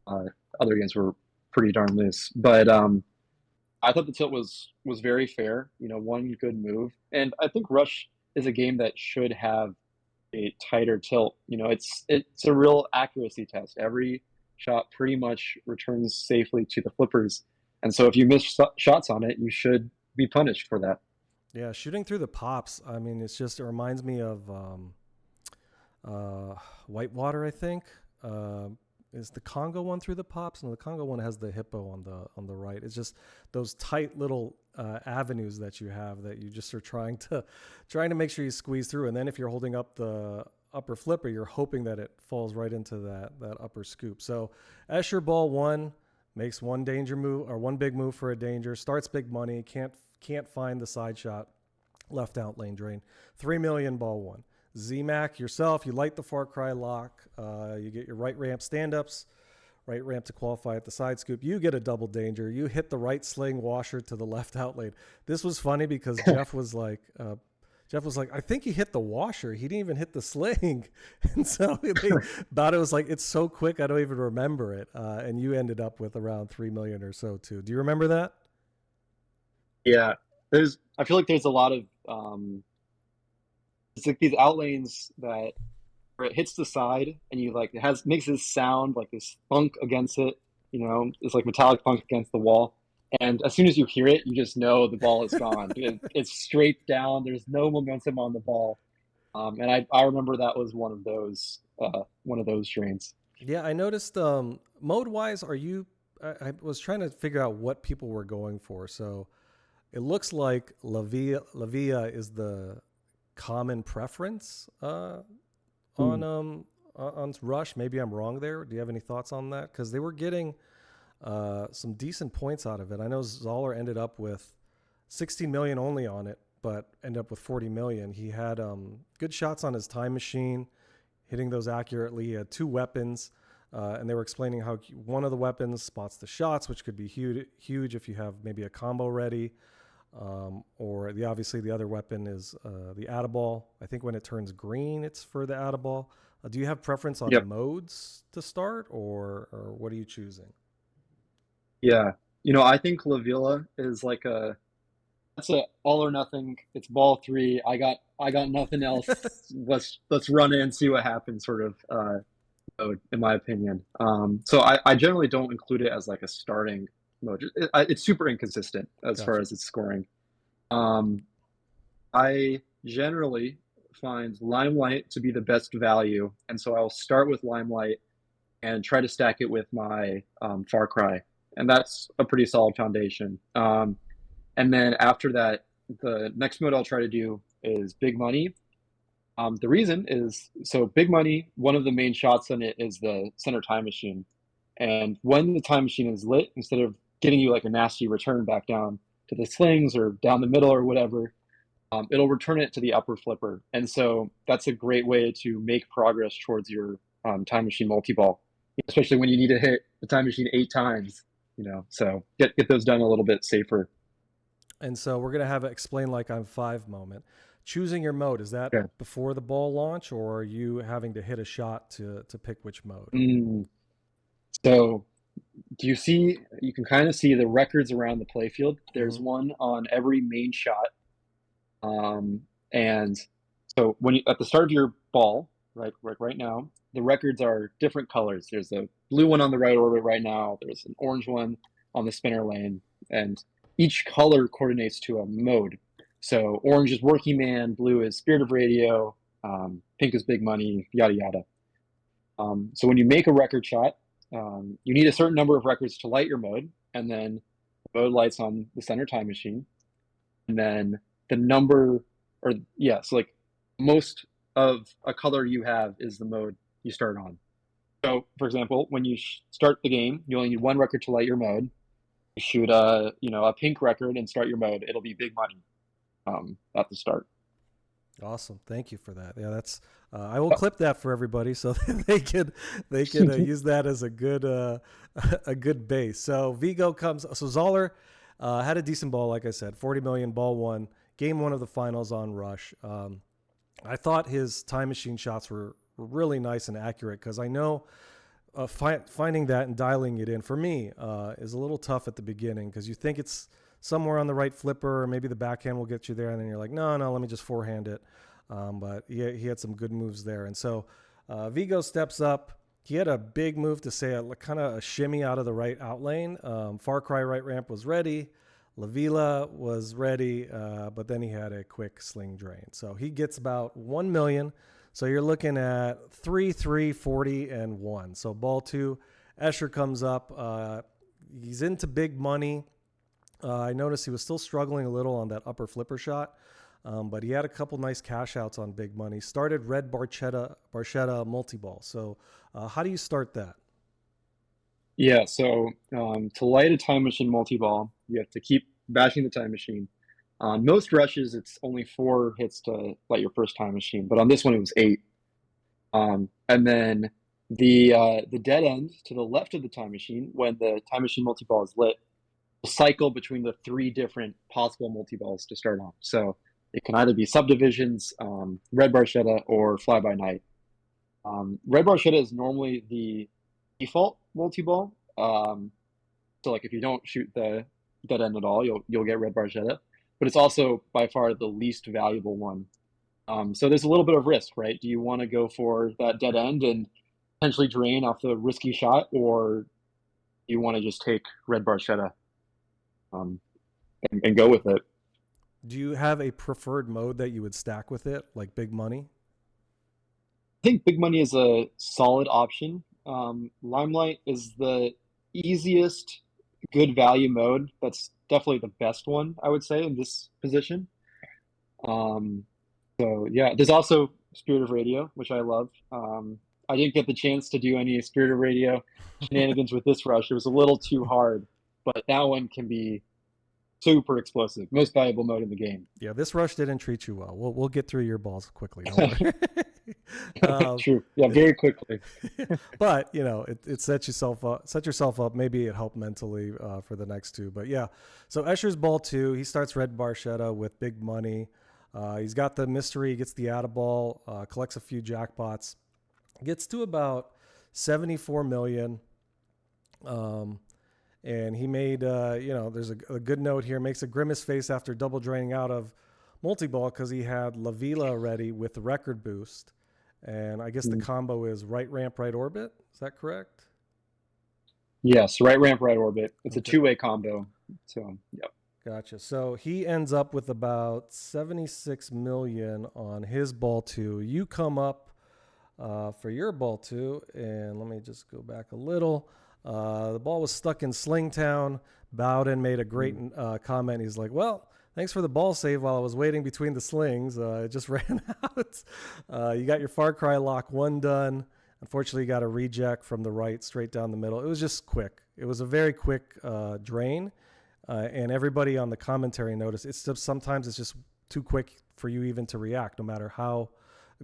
other games were pretty darn loose. But I thought the tilt was very fair. One good move, and I think Rush is a game that should have a tighter tilt. It's a real accuracy test. Every shot pretty much returns safely to the flippers, and so if you miss shots on it, you should be punished for that. Yeah, shooting through the pops. I mean, it reminds me of Whitewater, I think. Is the Congo one through the pops? No, the Congo one has the hippo on the right. It's just those tight little avenues that you have that you just are trying to make sure you squeeze through. And then if you're holding up the upper flipper, you're hoping that it falls right into that upper scoop. So Escher ball one makes one danger move or one big move for a danger, starts big money, can't find the side shot, left out lane drain. 3 million ball one. Z-Mac yourself, you light the Far Cry lock, you get your right ramp stand-ups, right ramp to qualify at the side scoop. You get a double danger. You hit the right sling washer to the left out lane. This was funny because Jeff was like, I think he hit the washer. He didn't even hit the sling. And so they thought it was like, it's so quick, I don't even remember it. And you ended up with around 3 million or so too. Do you remember that? Yeah, I feel like there's a lot of it's like these out lanes that where it hits the side and you like makes this sound like this thunk against it, it's like metallic thunk against the wall. And as soon as you hear it, you just know the ball is gone. It's straight down. There's no momentum on the ball. And I remember that was one of those drains. Yeah, I noticed mode wise, I was trying to figure out what people were going for. So it looks like La Via is the common preference on Rush. Maybe I'm wrong there. Do you have any thoughts on that? Because they were getting some decent points out of it. I know Zoller ended up with 16 million only on it, but ended up with 40 million. He had good shots on his time machine, hitting those accurately. He had two weapons, and they were explaining how one of the weapons spots the shots, which could be huge if you have maybe a combo ready. Or obviously the other weapon is the Addaball. I think when it turns green, it's for the Addaball. Do you have preference on modes to start, or what are you choosing? Yeah, I think La Villa is like that's a all or nothing. It's ball three. I got nothing else. let's run in and see what happens. Sort of mode, in my opinion. So I generally don't include it as like a starting mode. It's super inconsistent as far as its scoring. I generally find Limelight to be the best value, and so I'll start with Limelight and try to stack it with my Far Cry, and that's a pretty solid foundation. And then after that, the next mode I'll try to do is Big Money. The reason is, so Big Money, one of the main shots on it is the center time machine. And when the time machine is lit, instead of getting you like a nasty return back down to the slings or down the middle or whatever, it'll return it to the upper flipper. And so that's a great way to make progress towards your time machine multi-ball, especially when you need to hit the time machine 8 times, so get those done a little bit safer. And so we're going to have an explain like I'm 5 moment. Choosing your mode, is that before the ball launch, or are you having to hit a shot to pick which mode? So do you see, you can kind of see the records around the playfield. There's one on every main shot. And So when you, at the start of your ball, right now, the records are different colors. There's a blue one on the right orbit right now. There's an orange one on the spinner lane, and each color coordinates to a mode. So orange is Working Man, blue is Spirit of Radio, pink is Big Money, yada yada. So when you make a record shot, you need a certain number of records to light your mode, and then the mode lights on the center time machine, and then the number, or yeah, so like most of a color you have is the mode you start on. So, for example, when you start the game, you only need one record to light your mode. You shoot a pink record and start your mode. It'll be Big Money at the start. Awesome, thank you for that. Yeah, that's I will clip that for everybody so that they can use that as a good base. So Vigo comes. So Zoller had a decent ball, like I said, 40 million, ball one, game one of the finals on Rush. I thought his time machine shots were really nice and accurate, because I know finding that and dialing it in for me is a little tough at the beginning, because you think it's somewhere on the right flipper, or maybe the backhand will get you there, and then you're like, no, let me just forehand it. But he had some good moves there. And so Vigo steps up. He had a big move to say kind of a shimmy out of the right out lane. Far Cry right ramp was ready. Lavila was ready, but then he had a quick sling drain. So he gets about 1 million. So you're looking at 3, 3, 40, and 1. So ball two, Escher comes up. He's into Big Money. I noticed he was still struggling a little on that upper flipper shot, but he had a couple nice cash outs on Big Money. Started red Barchetta multi-ball. So how do you start that? Yeah, so to light a time machine multi-ball, you have to keep bashing the time machine. On most rushes, it's only 4 hits to light your first time machine, but on this one it was 8. And then the dead end to the left of the time machine, when the time machine multi-ball is lit, will cycle between the 3 different possible multi-balls to start on. So it can either be subdivisions, red Barchetta, or fly by night. Red Barchetta is normally the default multi-ball. So like if you don't shoot the dead end at all, you'll get red Barchetta, but it's also by far the least valuable one. So there's a little bit of risk, right? Do you want to go for that dead end and potentially drain off the risky shot, or do you want to just take red Barchetta and go with it? Do you have a preferred mode that you would stack with it, like Big Money? I think Big Money is a solid option. Limelight is the easiest good value mode. That's definitely the best one, I would say, in this position. So yeah, there's also Spirit of Radio, which I love. I didn't get the chance to do any Spirit of Radio shenanigans with this rush. It was a little too hard, but that one can be super explosive. Most valuable mode in the game. Yeah, this rush didn't treat you well. We'll get through your balls quickly. Don't worry. True. Yeah, very quickly. But it sets yourself up. Maybe it helped mentally for the next two. But yeah, so Escher's ball two. He starts red Barchetta with Big Money. He's got the mystery. He gets the add ball. Collects a few jackpots. Gets to about 74 million. And he made, there's a good note here, makes a grimace face after double draining out of multi-ball because he had Lavila ready with the record boost. And I guess the combo is right ramp, right orbit. Is that correct? Yes, right ramp, right orbit. It's a two-way combo. So, yep. Gotcha. So he ends up with about 76 million on his ball two. You come up for your ball two, and let me just go back a little. The ball was stuck in Slingtown. Bowden made a great comment. He's like, well, thanks for the ball save while I was waiting between the slings. It just ran out. You got your Far Cry lock one done. Unfortunately, you got a reject from the right straight down the middle. It was just quick. It was a very quick drain. And everybody on the commentary noticed sometimes it's just too quick for you even to react, no matter how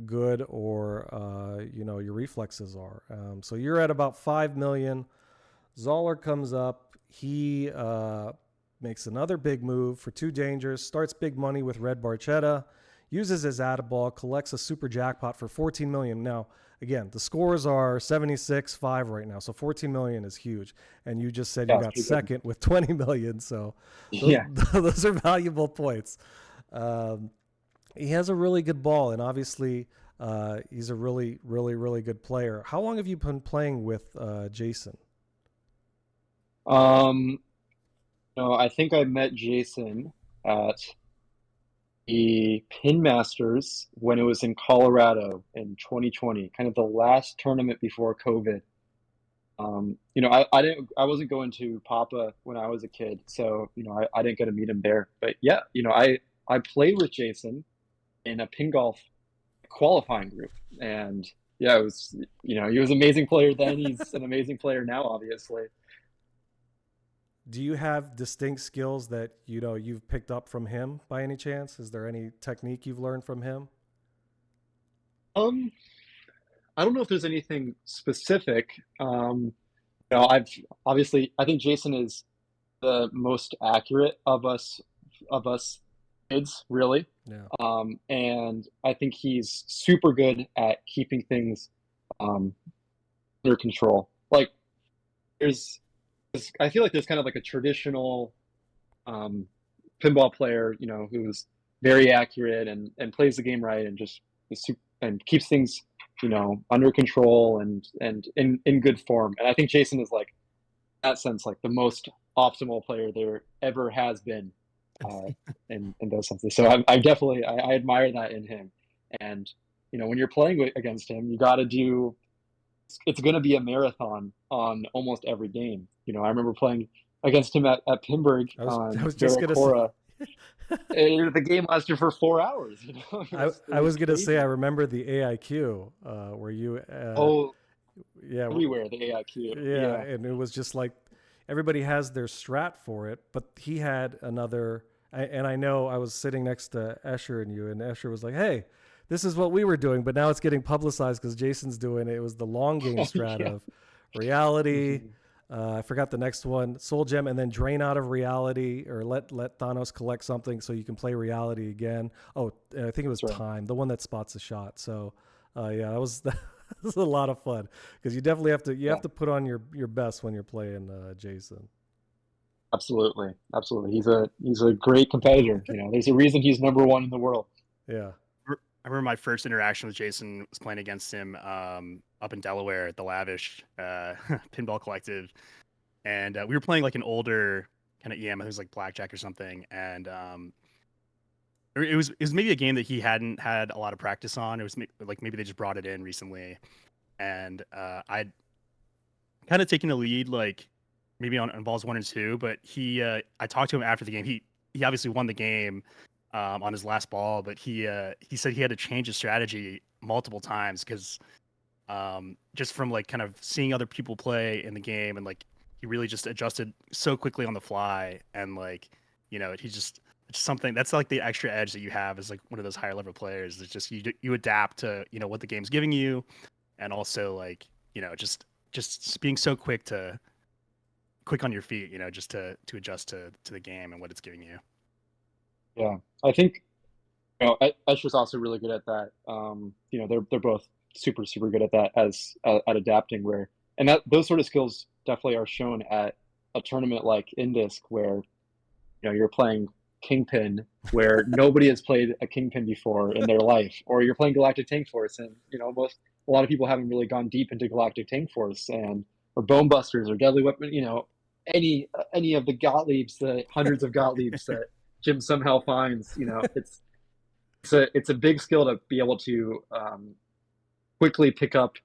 good or your reflexes are. So you're at about 5 million. Zoller comes up. He makes another big move for 2 dangers, starts Big Money with red Barchetta, uses his add ball, collects a super jackpot for 14 million. Now, again, the scores are 76-5 right now, so 14 million is huge. And you just said you got second with 20 million, so those are valuable points. He has a really good ball, and obviously he's a really, really, really good player. How long have you been playing with Jason? Um, no, I think I met Jason at the Pin Masters when it was in Colorado in 2020, kind of the last tournament before COVID. I wasn't going to Papa when I was a kid, so I didn't get to meet him there. But yeah, I played with Jason in a pin golf qualifying group, and yeah, it was he was an amazing player then. He's an amazing player now, obviously. Do you have distinct skills that you've picked up from him by any chance? Is there any technique you've learned from him? Um, I don't know if there's anything specific. I've obviously I think Jason is the most accurate of us kids, really. Yeah. And I think he's super good at keeping things um, under control. Like I feel like there's kind of like a traditional um, pinball player, who's very accurate and plays the game right and just and keeps things, under control and in good form. And I think Jason is like, in that sense, like the most optimal player there ever has been uh, in those senses. So I definitely I admire that in him. And when you're playing against him, you got to do. It's going to be a marathon on almost every game. I remember playing against him at Pinburg I on was just gonna say. Cora. The game lasted for 4 hours. I was gonna say I remember the AIQ where you Oh, yeah everywhere the AIQ. yeah, Yeah. and it was just like everybody has their strat for it, but he had another. And I know I was sitting next to Escher and you, and Escher was like, "Hey, this is what we were doing, but now it's getting publicized because Jason's doing it." It was the long game Oh, strat yeah. of reality. Mhm. I forgot the next one, Soul Gem, and then drain out of reality, or let Thanos collect something so you can play reality again. Oh, I think it was That's right. time, the one that spots a shot. So, yeah, that was that was a lot of fun because you definitely have to Yeah. put on your best when you're playing Jason. Absolutely. Absolutely. He's a great competitor. There's a reason he's number one in the world. Yeah. I remember my first interaction with Jason was playing against him up in Delaware at the Lavish Pinball Collective, and we were playing like an older kind of EM. I think it was like blackjack or something, and it was maybe a game that he hadn't had a lot of practice on. It was like maybe they just brought it in recently, and I'd kind of taken the lead like maybe on balls 1 and 2, but I talked to him after the game. He obviously won the game on his last ball, but he said he had to change his strategy multiple times because just from like kind of seeing other people play in the game, and like he really just adjusted so quickly on the fly, and like he just it's something that's like the extra edge that you have as like one of those higher level players. It's just you adapt to what the game's giving you, and also like just being so quick on your feet, just to adjust to the game and what it's giving you. Yeah. I think Escher's also really good at that. They're both super super good at that as at adapting. And that those sort of skills definitely are shown at a tournament like INDISC, where you're playing Kingpin, where nobody has played a Kingpin before in their life, or you're playing Galactic Tank Force, and a lot of people haven't really gone deep into Galactic Tank Force, or Bone Busters or Deadly Weapon. Any of the Gottliebs, the hundreds of Gottliebs that Jim somehow finds. It's a big skill to be able to quickly pick up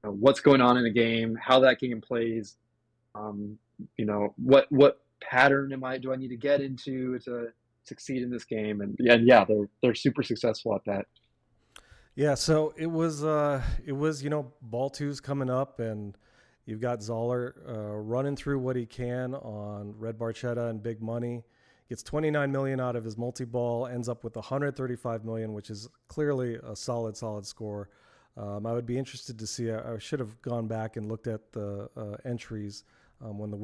what's going on in a game, how that game plays, what pattern do I need to get into to succeed in this game, and yeah, they're super successful at that. Yeah, so it was ball two's coming up, and you've got Zoller running through what he can on Red Barchetta and Big Money. Gets 29 million out of his multi-ball, ends up with 135 million, which is clearly a solid score. I would be interested to see. I should have gone back and looked at the entries when the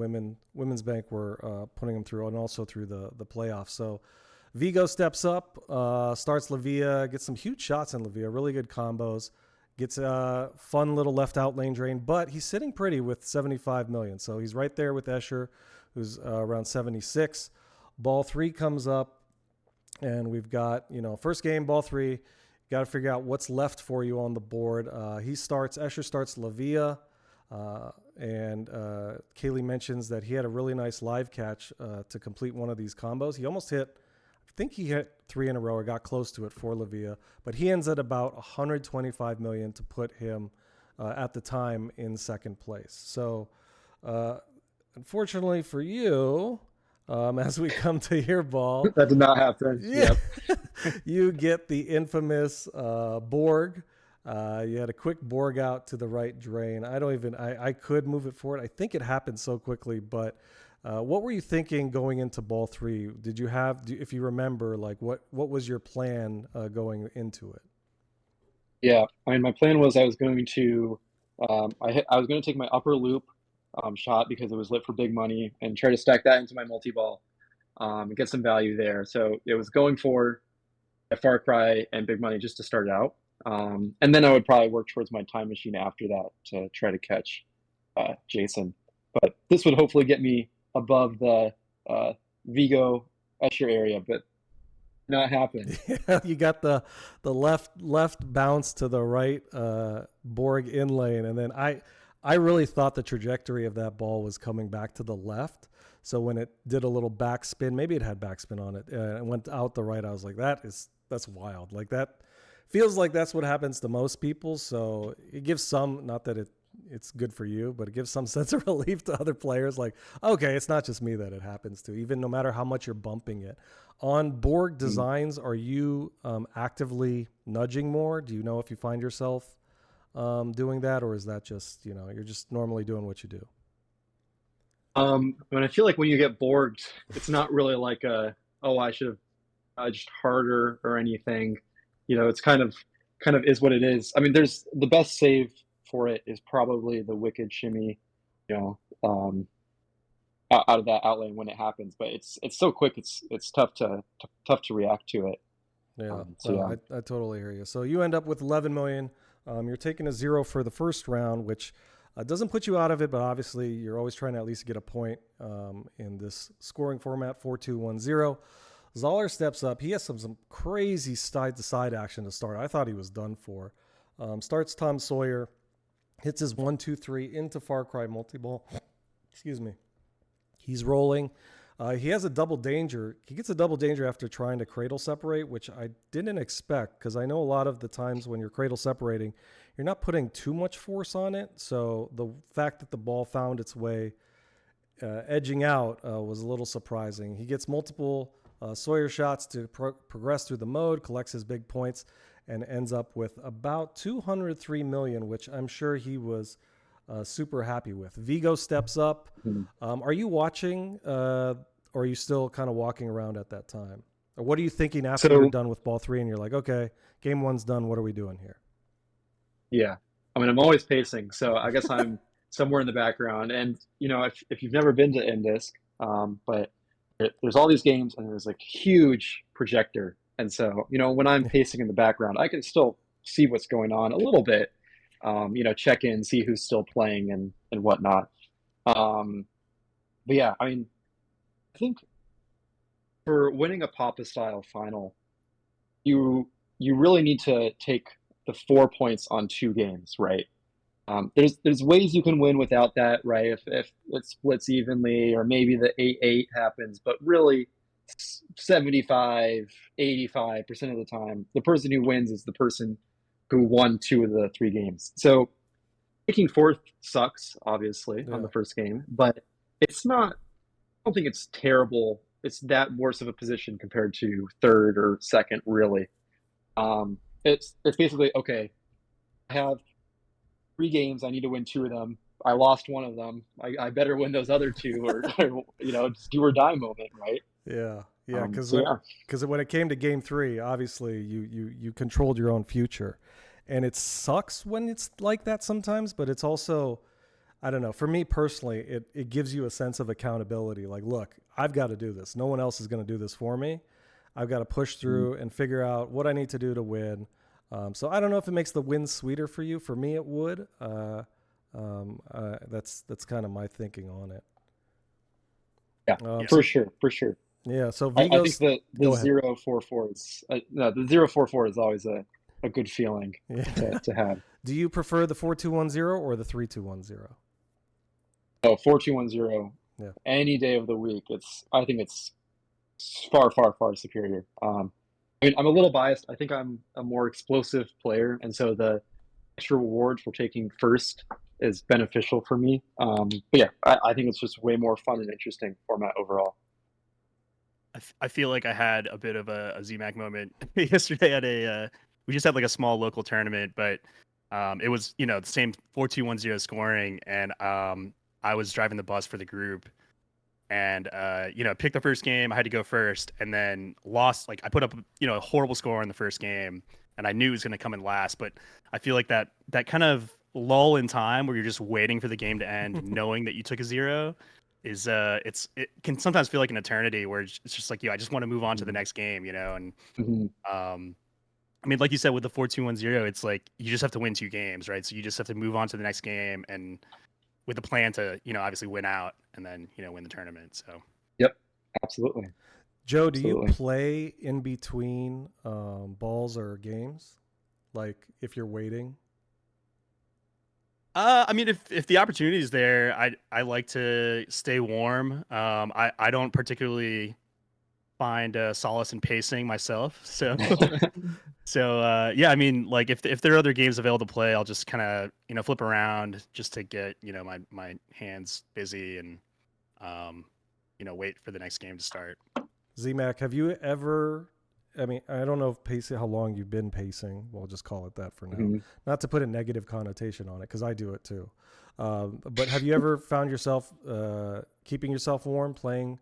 women's bank were putting them through, and also through the playoffs. So Vigo steps up, starts Lavia, gets some huge shots in Lavia, really good combos, gets a fun little left out lane drain, but he's sitting pretty with 75 million. So he's right there with Escher, who's around 76. Ball three comes up. and we've got, first game, ball 3. Got to figure out what's left for you on the board. Escher starts La Via, and Kaylee mentions that he had a really nice live catch to complete one of these combos. He almost hit, I think he hit 3 in a row or got close to it for La Via, but he ends at about 125 million to put him at the time in second place. So unfortunately for you, as we come to your ball, that did not happen. Yeah, yep. You get the infamous Borg. You had a quick Borg out to the right drain. I could move it forward. I think it happened so quickly, but what were you thinking going into ball 3? Did you if you remember, like what was your plan going into it? Yeah, I mean, my plan was I was going to take my upper loop shot because it was lit for big money and try to stack that into my multi-ball and get some value there. So it was going for a Far Cry and big money just to start out. And then I would probably work towards my time machine after that to try to catch Jason. But this would hopefully get me above the Vigo Escher area, but not happen. Yeah, you got the left bounce to the right Borg in lane, and then I really thought the trajectory of that ball was coming back to the left. So when it did a little backspin, maybe it had backspin on it, and went out the right, I was like, that's wild. Like that feels like that's what happens to most people. So it gives some, not that it's good for you, but it gives some sense of relief to other players. Like, okay, it's not just me that it happens to, even no matter how much you're bumping it. On Borg designs, are you actively nudging more? Do you know if you find yourself doing that, or is that just, you're just normally doing what you do? I feel like when you get Borged, it's not really like I should have nudged harder or anything. It's kind of is what it is. I mean, there's the best save for it is probably the wicked shimmy, out of that outlane when it happens. But it's so quick, it's tough to react to it. Yeah, I totally hear you. So you end up with 11 million. You're taking a 0 for the first round, which doesn't put you out of it, but obviously you're always trying to at least get a point in this scoring format, 4-2-1-0. Zoller steps up. He has some crazy side-to-side action to start. I thought he was done for. Starts Tom Sawyer, hits his 1-2-3 into Far Cry multi-ball. Excuse me. He's rolling. He has a double danger. He gets a double danger after trying to cradle separate, which I didn't expect, because I know a lot of the times when you're cradle separating, you're not putting too much force on it. So the fact that the ball found its way edging out was a little surprising. He gets multiple Sawyer shots to progress through the mode, collects his big points, and ends up with about 203 million, which I'm sure he was super happy with. Vigo steps up. Are you watching, or are you still kind of walking around at that time? Or what are you thinking after you're done with ball 3 and you're like, okay, game 1's done. What are we doing here? Yeah. I mean, I'm always pacing, so I guess I'm somewhere in the background. And, if you've never been to INDISC, but there's all these games and there's like huge projector. And so, when I'm pacing in the background, I can still see what's going on a little bit, check in, see who's still playing and whatnot. But yeah, I mean, I think for winning a Papa style final, you really need to take the 4 points on 2 games, right? There's ways you can win without that, right? If it splits evenly, or maybe the 8-8 happens, but really 75, 85% of the time, the person who wins is the person who won 2 of the 3 games. So taking 4th sucks, obviously, on the first game, but it's not, I don't think it's terrible. It's that worse of a position compared to 3rd or 2nd, really. It's basically, okay, I have 3 games, I need to win 2 of them. I lost 1 of them. I better win those other 2, or just do or die moment, right? Yeah. Because when it came to game 3, obviously you controlled your own future, and it sucks when it's like that sometimes. But it's also, I don't know. For me personally, it gives you a sense of accountability. Like, look, I've got to do this. No one else is going to do this for me. I've got to push through and figure out what I need to do to win. So I don't know if it makes the win sweeter for you. For me, it would. That's kind of my thinking on it. Yeah, for sure. Yeah. So I think Vigo's. the Go ahead. 044 is no, the 044 is always a good feeling Yeah. to have. Do you prefer the 4210 or the 3210? Oh, 4210 Yeah. any day of the week. I think it's far, far, far superior. I mean, I'm a little biased. I think I'm a more explosive player, and so the extra reward for taking first is beneficial for me. But yeah, I think it's just way more fun and interesting format overall. I feel like I had a bit of a ZMac moment yesterday at we just had like a small local tournament, but it was, the same 4210 scoring, and I was driving the bus for the group, and picked the first game. I had to go first, and then lost. Like I put up, a horrible score in the first game, and I knew it was going to come in last. But I feel like that kind of lull in time where you're just waiting for the game to end, knowing that you took a zero, is it can sometimes feel like an eternity where it's just like, I just want to move on to the next game, and Mm-hmm. I mean, like you said, with the 4210, it's like you just have to win two games, right? So you just have to move on to the next game, and with a plan to, obviously win out and then, win the tournament. So, Yep, absolutely. Joe, do you Absolutely. play in between balls or games? Like if you're waiting? I mean, if the opportunity is there, I like to stay warm. I don't particularly find solace in pacing myself. So, yeah, I mean, like if there are other games available to play, I'll just kind of flip around just to get my hands busy and wait for the next game to start. ZMac, have you ever? I mean, I don't know if pacing, how long you've been pacing. We'll just call it that for now. Mm-hmm. Not to put a negative connotation on it, because I do it too. But have you ever found yourself keeping yourself warm, playing,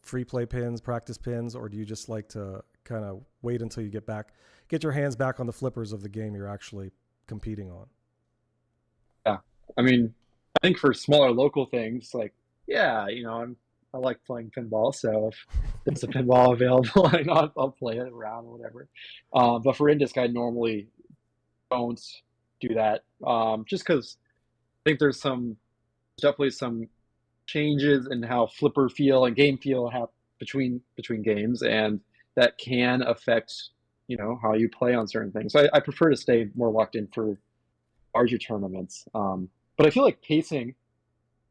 free play pins, practice pins, or do you just like to kind of wait until you get your hands back on the flippers of the game you're actually competing on? Yeah, I mean, I think for smaller local things, like I like playing pinball, so if there's a pinball available, I'll play it around or whatever. But for INDISC, I normally don't do that, just because I think there's definitely some changes in how flipper feel and game feel have between games, and that can affect how you play on certain things. So I prefer to stay more locked in for larger tournaments. But I feel like pacing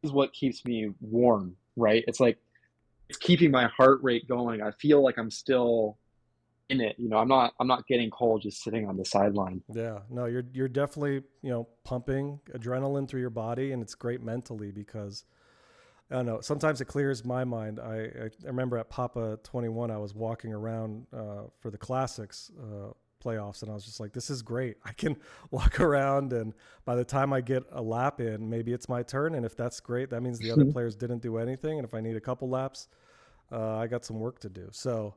is what keeps me warm, right? It's like it's keeping my heart rate going. I feel like I'm still in it. I'm not getting cold just sitting on the sideline. Yeah, no, you're definitely pumping adrenaline through your body, and it's great mentally because I don't know. Sometimes it clears my mind. I remember at Papa 21, I was walking around for the Classics playoffs, and I was just like, "This is great. I can walk around, and by the time I get a lap in, maybe it's my turn. And if that's great, that means the other players didn't do anything. And if I need a couple laps, I got some work to do." So,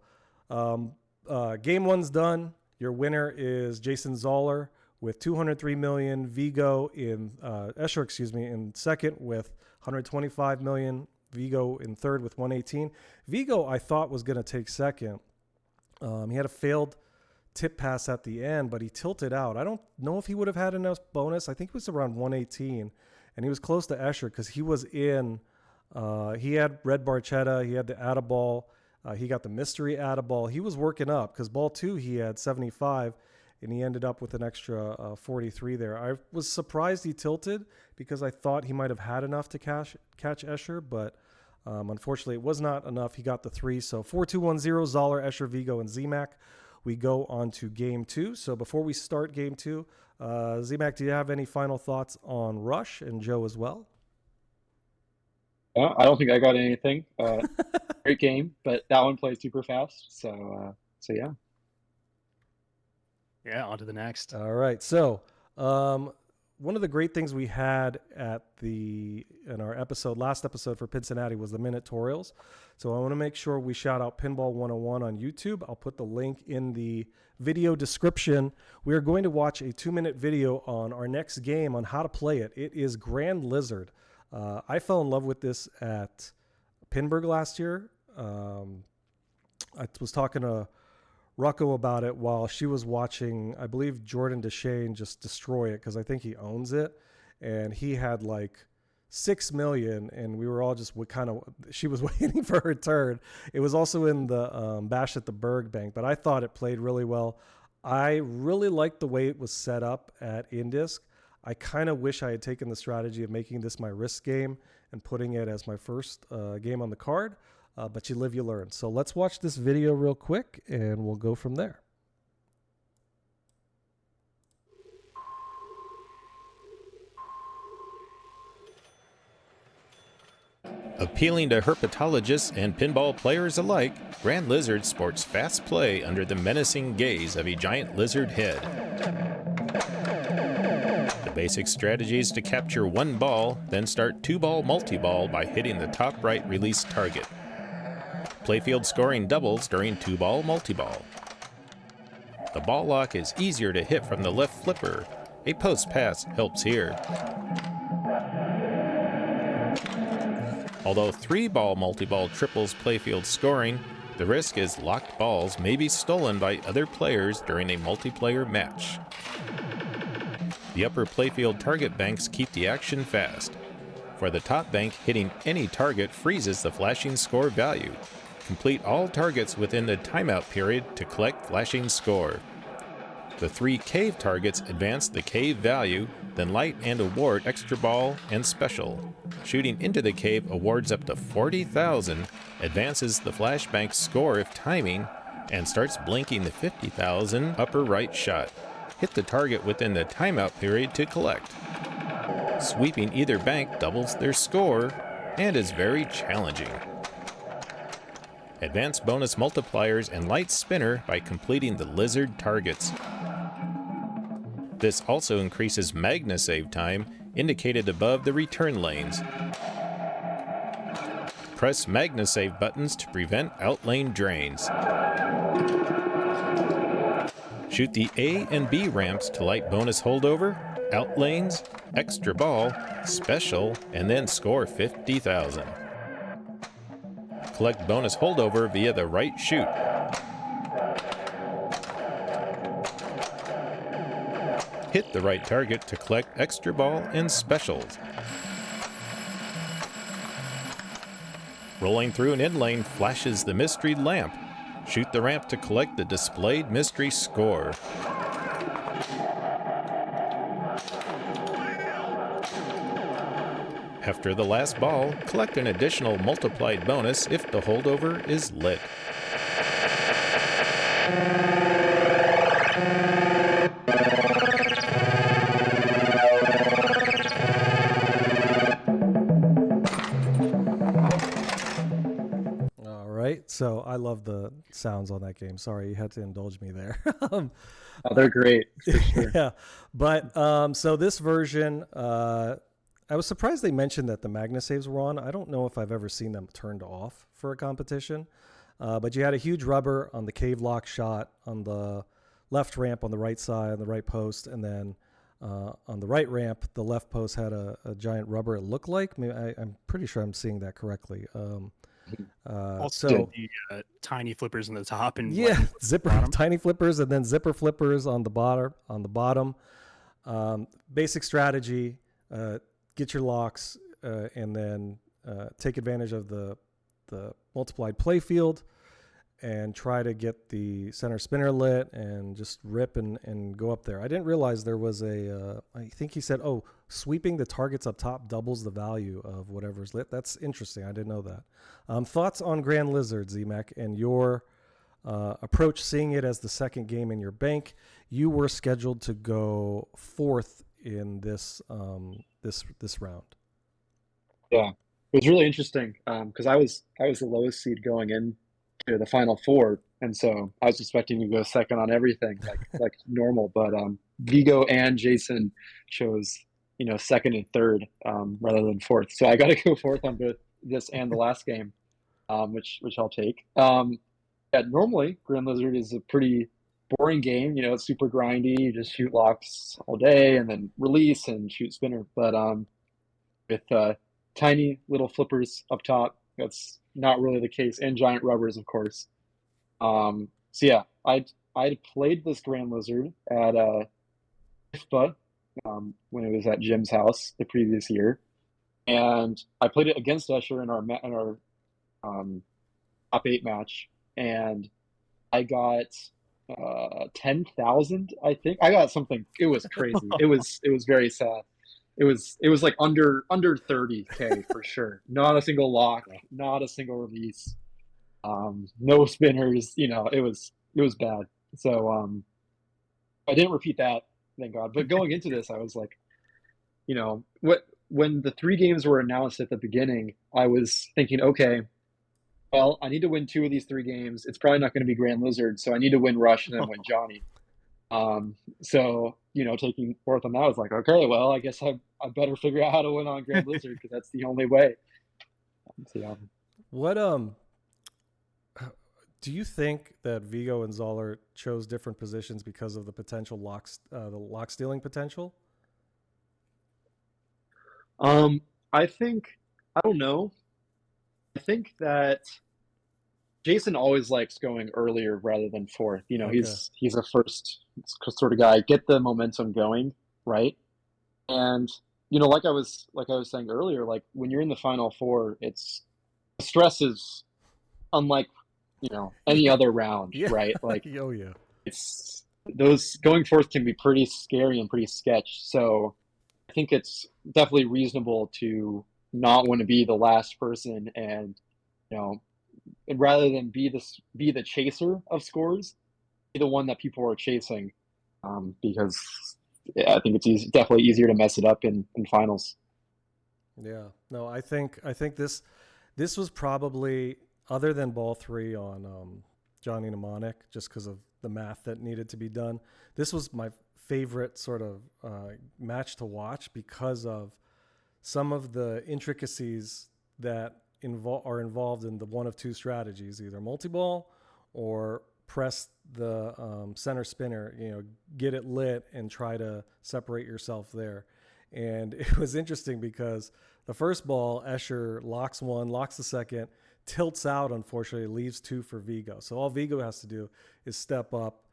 game one's done. Your winner is Jason Zoller with 203 million. Vigo in Escher, excuse me, in second with 125 million. Vigo in third with 118. Vigo, I thought, was going to take second. He had a failed tip pass at the end, but he tilted out. I don't know if he would have had enough bonus. I think it was around 118, and he was close to Escher because he was in. He had red barchetta. He had the Addaball. He got the mystery Addaball. He was working up because ball two he had 75, and he ended up with an extra 43 there. I was surprised he tilted because I thought he might have had enough to catch Escher, but unfortunately it was not enough. He got the three. So 4-2-1-0, Zoller, Escher, Vigo, and ZMac. We go on to game two. So before we start game two, ZMac, do you have any final thoughts on Rush, and Joe as well? I don't think I got anything. Great game, but that one plays super fast. So yeah. Yeah, on to the next. All right. So one of the great things we had in our last episode for Cincinnati was the Minotaurials. So I want to make sure we shout out Pinball 101 on YouTube. I'll put the link in the video description. We are going to watch a 2-minute video on our next game on how to play it. It is Grand Lizard. I fell in love with this at Pinburg last year. I was talking to Rucko about it while she was watching, I believe, Jordan Deshane just destroy it because I think he owns it. And he had like 6 million, and we were all just kind of, she was waiting for her turn. It was also in the Bash at the Berg Bank, but I thought it played really well. I really liked the way it was set up at INDISC. I kind of wish I had taken the strategy of making this my risk game and putting it as my first game on the card, but you live, you learn. So let's watch this video real quick, and we'll go from there. Appealing to herpetologists and pinball players alike, Grand Lizard sports fast play under the menacing gaze of a giant lizard head. The basic strategy is to capture one ball, then start two-ball multi-ball by hitting the top right release target. Playfield scoring doubles during two-ball multi-ball. The ball lock is easier to hit from the left flipper. A post pass helps here. Although three-ball multi-ball triples playfield scoring, the risk is locked balls may be stolen by other players during a multiplayer match. The upper playfield target banks keep the action fast. For the top bank, hitting any target freezes the flashing score value. Complete all targets within the timeout period to collect flashing score. The three cave targets advance the cave value, then light and award extra ball and special. Shooting into the cave awards up to 40,000, advances the flashbank score if timing, and starts blinking the 50,000 upper right shot. Hit the target within the timeout period to collect. Sweeping either bank doubles their score and is very challenging. Advance bonus multipliers and light spinner by completing the lizard targets. This also increases Magna save time, indicated above the return lanes. Press Magna save buttons to prevent outlane drains. Shoot the A and B ramps to light bonus holdover, outlanes, extra ball, special, and then score 50,000. Collect bonus holdover via the right shoot. Hit the right target to collect extra ball and specials. Rolling through an in lane flashes the mystery lamp. Shoot the ramp to collect the displayed mystery score. After the last ball, collect an additional multiplied bonus if the holdover is lit. So I love the sounds on that game. Sorry, you had to indulge me there. Oh, they're great, for sure. Yeah, but so this version, I was surprised they mentioned that the Magna saves were on. I don't know if I've ever seen them turned off for a competition, but you had a huge rubber on the cave lock shot on the left ramp on the right side, on the right post, and then on the right ramp, the left post had a giant rubber, it looked like. Maybe I'm pretty sure I'm seeing that correctly. Also, so the tiny flippers on the top and yeah, like, zipper tiny flippers and then zipper flippers on the bottom. Basic strategy: get your locks and then take advantage of the multiplied play field and try to get the center spinner lit and just rip and go up there. I didn't realize there was a. I think he said, "Oh, sweeping the targets up top doubles the value of whatever's lit." That's interesting. I didn't know that. Thoughts on Grand Lizard, Z-Mac, and your approach, seeing it as the second game in your bank. You were scheduled to go fourth in this this round. Yeah, it was really interesting because I was the lowest seed going in to the final four, and so I was expecting to go second on everything like normal. But Vigo and Jason chose second and third rather than fourth, so I got to go fourth on both this and the last game, which I'll take. Yeah, normally Grand Lizard is a pretty boring game. It's super grindy. You just shoot locks all day and then release and shoot spinner. But with tiny little flippers up top, that's not really the case, and giant rubbers, of course. So yeah, I'd played this Grand Lizard at IFBA when it was at Jim's house the previous year, and I played it against Escher in our top 8 match, and I got 10,000. I think I got something. It was crazy. It was very sad. It was like under 30K for sure. Not a single lock, not a single release, no spinners. It was bad. So I didn't repeat that, thank God. But going into this, I was like, when the 3 games were announced at the beginning, I was thinking, okay, well, I need to win 2 of these 3 games. It's probably not going to be Grand Lizard, so I need to win Rush and then win Johnny. So taking fourth on that, I was like, okay, well, I guess I better figure out how to win on Grand Lizard because that's the only way. So, yeah. What do you think that Vigo and Zoller chose different positions because of the potential the lock stealing potential? I don't know. I think that Jason always likes going earlier rather than fourth. Okay. He's a first sort of guy. Get the momentum going, right? And like I was saying earlier, like when you're in the final 4, the stress is unlike any other round, Yeah. right? Like Oh yeah. it's those going fourth can be pretty scary and pretty sketch. So I think it's definitely reasonable to not want to be the last person, and and rather than be the chaser of scores, be the one that people are chasing, because I think it's definitely easier to mess it up in finals. Yeah. No, I think this was probably, other than ball 3 on Johnny Mnemonic, just because of the math that needed to be done. This was my favorite sort of match to watch because of some of the intricacies that are involved in the one of 2 strategies, either multi-ball or press the center spinner, get it lit and try to separate yourself there. And it was interesting because the first ball, Escher locks 1, locks the second, tilts out, unfortunately, leaves 2 for Vigo. So all Vigo has to do is step up,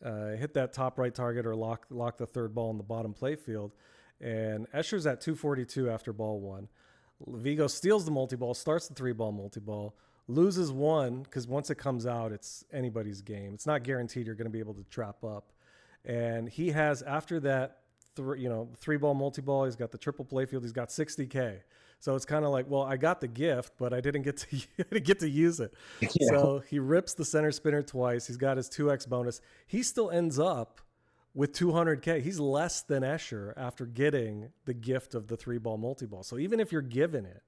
hit that top right target, or lock the third ball in the bottom play field. And Escher's at 242 after ball 1. Vigo steals the multi-ball, starts the 3-ball multi-ball, loses 1, because once it comes out, it's anybody's game. It's not guaranteed you're going to be able to trap up. And he has, after that, 3-ball multi-ball, he's got the triple play field, he's got 60K. So it's kind of like, well, I got the gift, but I didn't get to use it. Yeah. So he rips the center spinner twice. He's got his 2x bonus. He still ends up with 200K. He's less than Escher after getting the gift of the 3-ball multi-ball. So even if you're given it,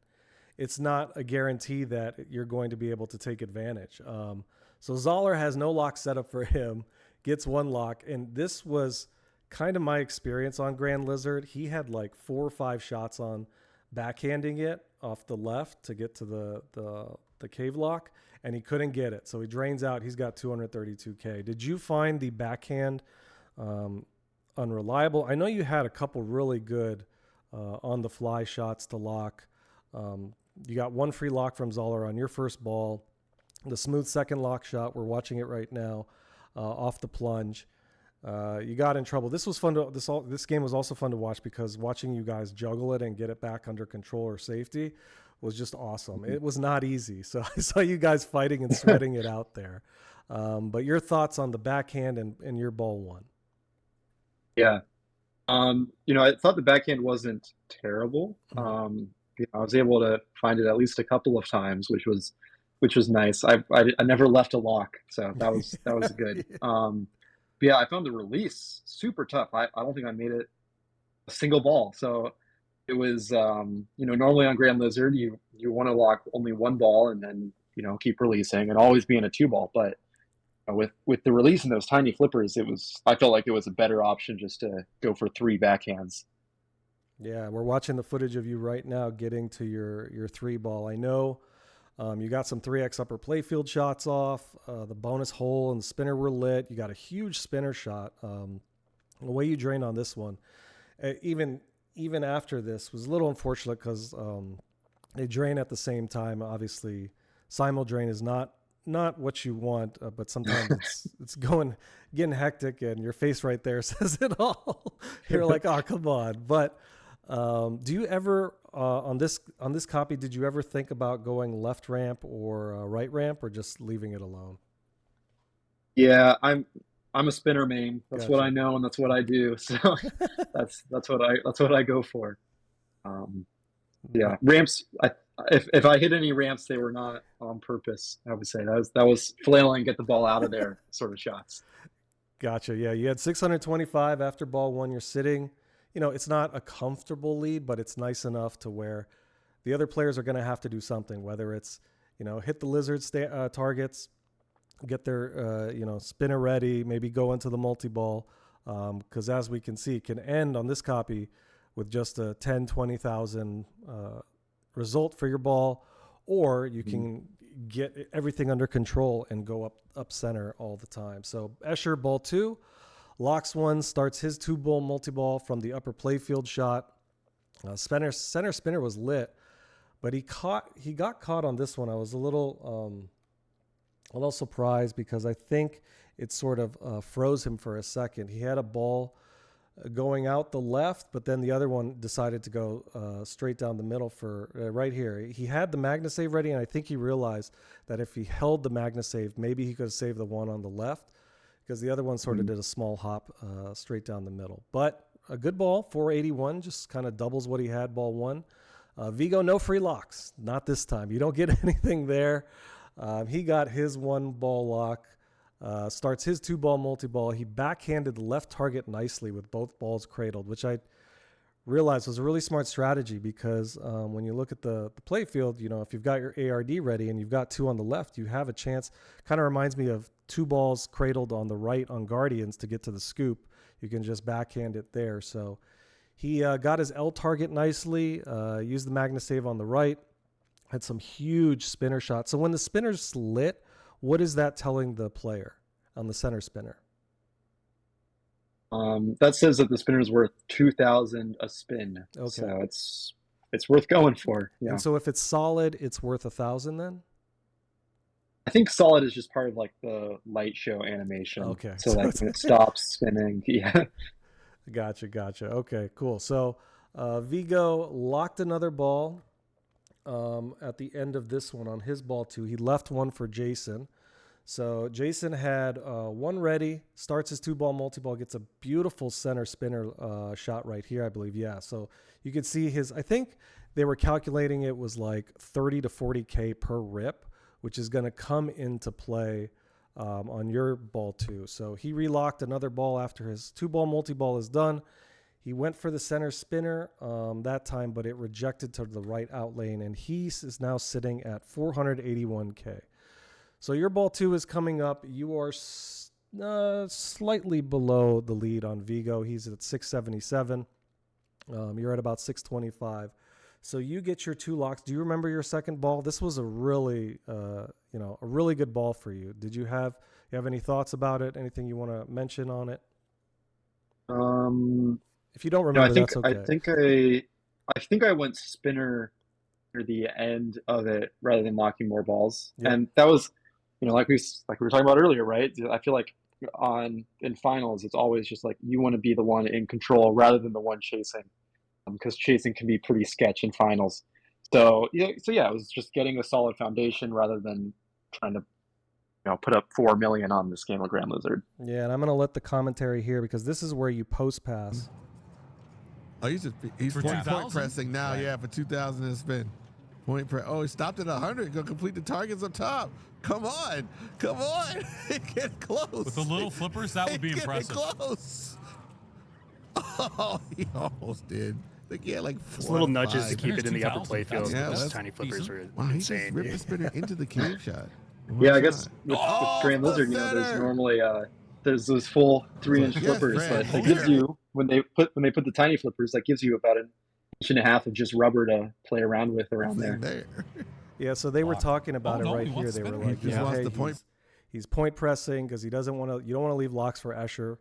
it's not a guarantee that you're going to be able to take advantage. So Zoller has no lock set up for him, gets 1 lock. And this was kind of my experience on Grand Lizard. He had like 4 or 5 shots on backhanding it off the left to get to the cave lock, and he couldn't get it. So he drains out. He's got 232K. Did you find the backhand unreliable? I know you had a couple really good on the fly shots to lock. You got 1 free lock from Zoller on your first ball. The smooth second lock shot, we're watching it right now, off the plunge. You got in trouble. This was fun this game was also fun to watch because watching you guys juggle it and get it back under control or safety was just awesome. It was not easy. So I saw you guys fighting and sweating it out there. But your thoughts on the backhand and your ball 1? Yeah. I thought the backhand wasn't terrible. I was able to find it at least a couple of times, which was nice. I never left a lock, so that was good. But yeah, I found the release super tough. I don't think I made it a single ball. So it was, normally on Grand Lizard, you want to lock only 1 ball and then, keep releasing and always be in a 2-ball. But with the release and those tiny flippers, I felt like it was a better option just to go for 3 backhands. Yeah, we're watching the footage of you right now getting to your 3-ball. I know you got some 3x upper playfield shots off. The bonus hole and the spinner were lit. You got a huge spinner shot. The way you drained on this one, even after this, was a little unfortunate because they drain at the same time. Obviously, simul drain is not what you want, but sometimes it's getting hectic, and your face right there says it all. You're like, oh, come on. But Do you ever on this copy? Did you ever think about going left ramp or right ramp, or just leaving it alone? Yeah, I'm a spinner main. That's what I Gotcha. know and that's what I do. So that's what I go for. Yeah, ramps. If I hit any ramps, they were not on purpose. I would say that was flailing, get the ball out of there sort of shots. Gotcha. Yeah, you had 625 after ball one. You're sitting. It's not a comfortable lead, but it's nice enough to where the other players are going to have to do something, whether it's, hit the lizard targets, get their, spinner ready, maybe go into the multi-ball. Because as we can see, it can end on this copy with just a 10, 20,000 result for your ball, or you can get everything under control and go up center all the time. So Escher, ball two, locks one, starts his 2-ball multi-ball from the upper playfield shot. Center spinner was lit, but he got caught on this one. I was a little surprised because I think it sort of froze him for a second. He had a ball going out the left, but then the other one decided to go straight down the middle for right here. He had the MagnaSave ready, and I think he realized that if he held the MagnaSave, maybe he could have saved the one on the left, because the other one sort of did a small hop straight down the middle. But a good ball, 481, just kind of doubles what he had, ball one. Vigo, no free locks. Not this time. You don't get anything there. He got his 1-ball lock. Starts his 2-ball multi-ball. He backhanded the left target nicely with both balls cradled, which I realized was a really smart strategy because when you look at the play field, if you've got your ARD ready and you've got 2 on the left, you have a chance. Kind of reminds me of 2 balls cradled on the right on Guardians to get to the scoop. You can just backhand it there. So he got his L target nicely, used the MagnaSave on the right, had some huge spinner shots. So when the spinner's lit, what is that telling the player on the center spinner? That says that the spinner is worth 2,000 a spin. Okay. So it's worth going for. Yeah. And so if it's solid, it's worth 1,000 then? I think solid is just part of like the light show animation. Okay. So like when it stops spinning. Yeah. Gotcha. Okay, cool. So Vigo locked another ball at the end of this one on his ball two. He left one for Jason. So Jason had one ready, starts his 2-ball multi-ball, gets a beautiful center spinner shot right here, I believe. Yeah, so you could see I think they were calculating it was like 30 to 40K per rip, which is going to come into play on your ball two. So he relocked another ball after his 2-ball multi-ball is done. He went for the center spinner that time, but it rejected to the right out lane, and he is now sitting at 481K. So your ball two is coming up. You are slightly below the lead on Vigo. He's at 677. You're at about 625. So you get your 2 locks. Do you remember your second ball? This was a really, a really good ball for you. Did you have any thoughts about it? Anything you want to mention on it? If you don't remember, that's okay. I think I went spinner near the end of it rather than locking more balls, and that was, like we were talking about earlier, right? I feel like in finals, it's always just like you want to be the one in control rather than the one chasing, because chasing can be pretty sketch in finals. So yeah, it was just getting a solid foundation rather than trying to put up 4 million on this game of Grand Lizard. Yeah, and I'm gonna let the commentary here because this is where you post pass. Oh, he's point pressing now. Right. Yeah, for 2,000 in spin. He stopped at 100. Go complete the targets up top. Come on. Get close. With the little flippers, that would be impressive. Close. Oh, he almost did. Like, yeah, like 4 little nudges to keep it in the upper playfield. Yeah, those tiny flippers were insane. He just ripped the spinner into the cave shot. Yeah, I guess with Grand Lizard, there's normally there's those full 3-inch flippers that gives you when they put the tiny flippers, that gives you about 1.5 inches of just rubber to play around with around there. Yeah, so they were talking about it right here. They were like, he's point pressing because he doesn't want to. You don't want to leave locks for Escher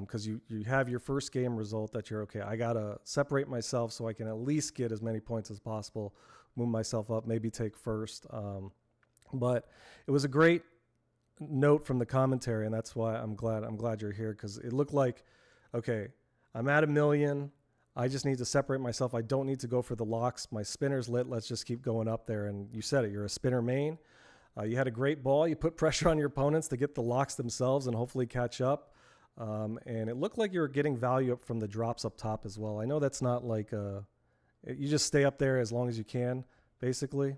because you have your first game result that you're okay. I gotta separate myself so I can at least get as many points as possible, move myself up, maybe take first. But it was a great note from the commentary, and that's why I'm glad you're here, because it looked like, okay, I'm at 1 million. I just need to separate myself. I don't need to go for the locks. My spinner's lit. Let's just keep going up there. And you said it. You're a spinner main. You had a great ball. You put pressure on your opponents to get the locks themselves and hopefully catch up. And it looked like you were getting value up from the drops up top as well. I know that's not like you just stay up there as long as you can, basically.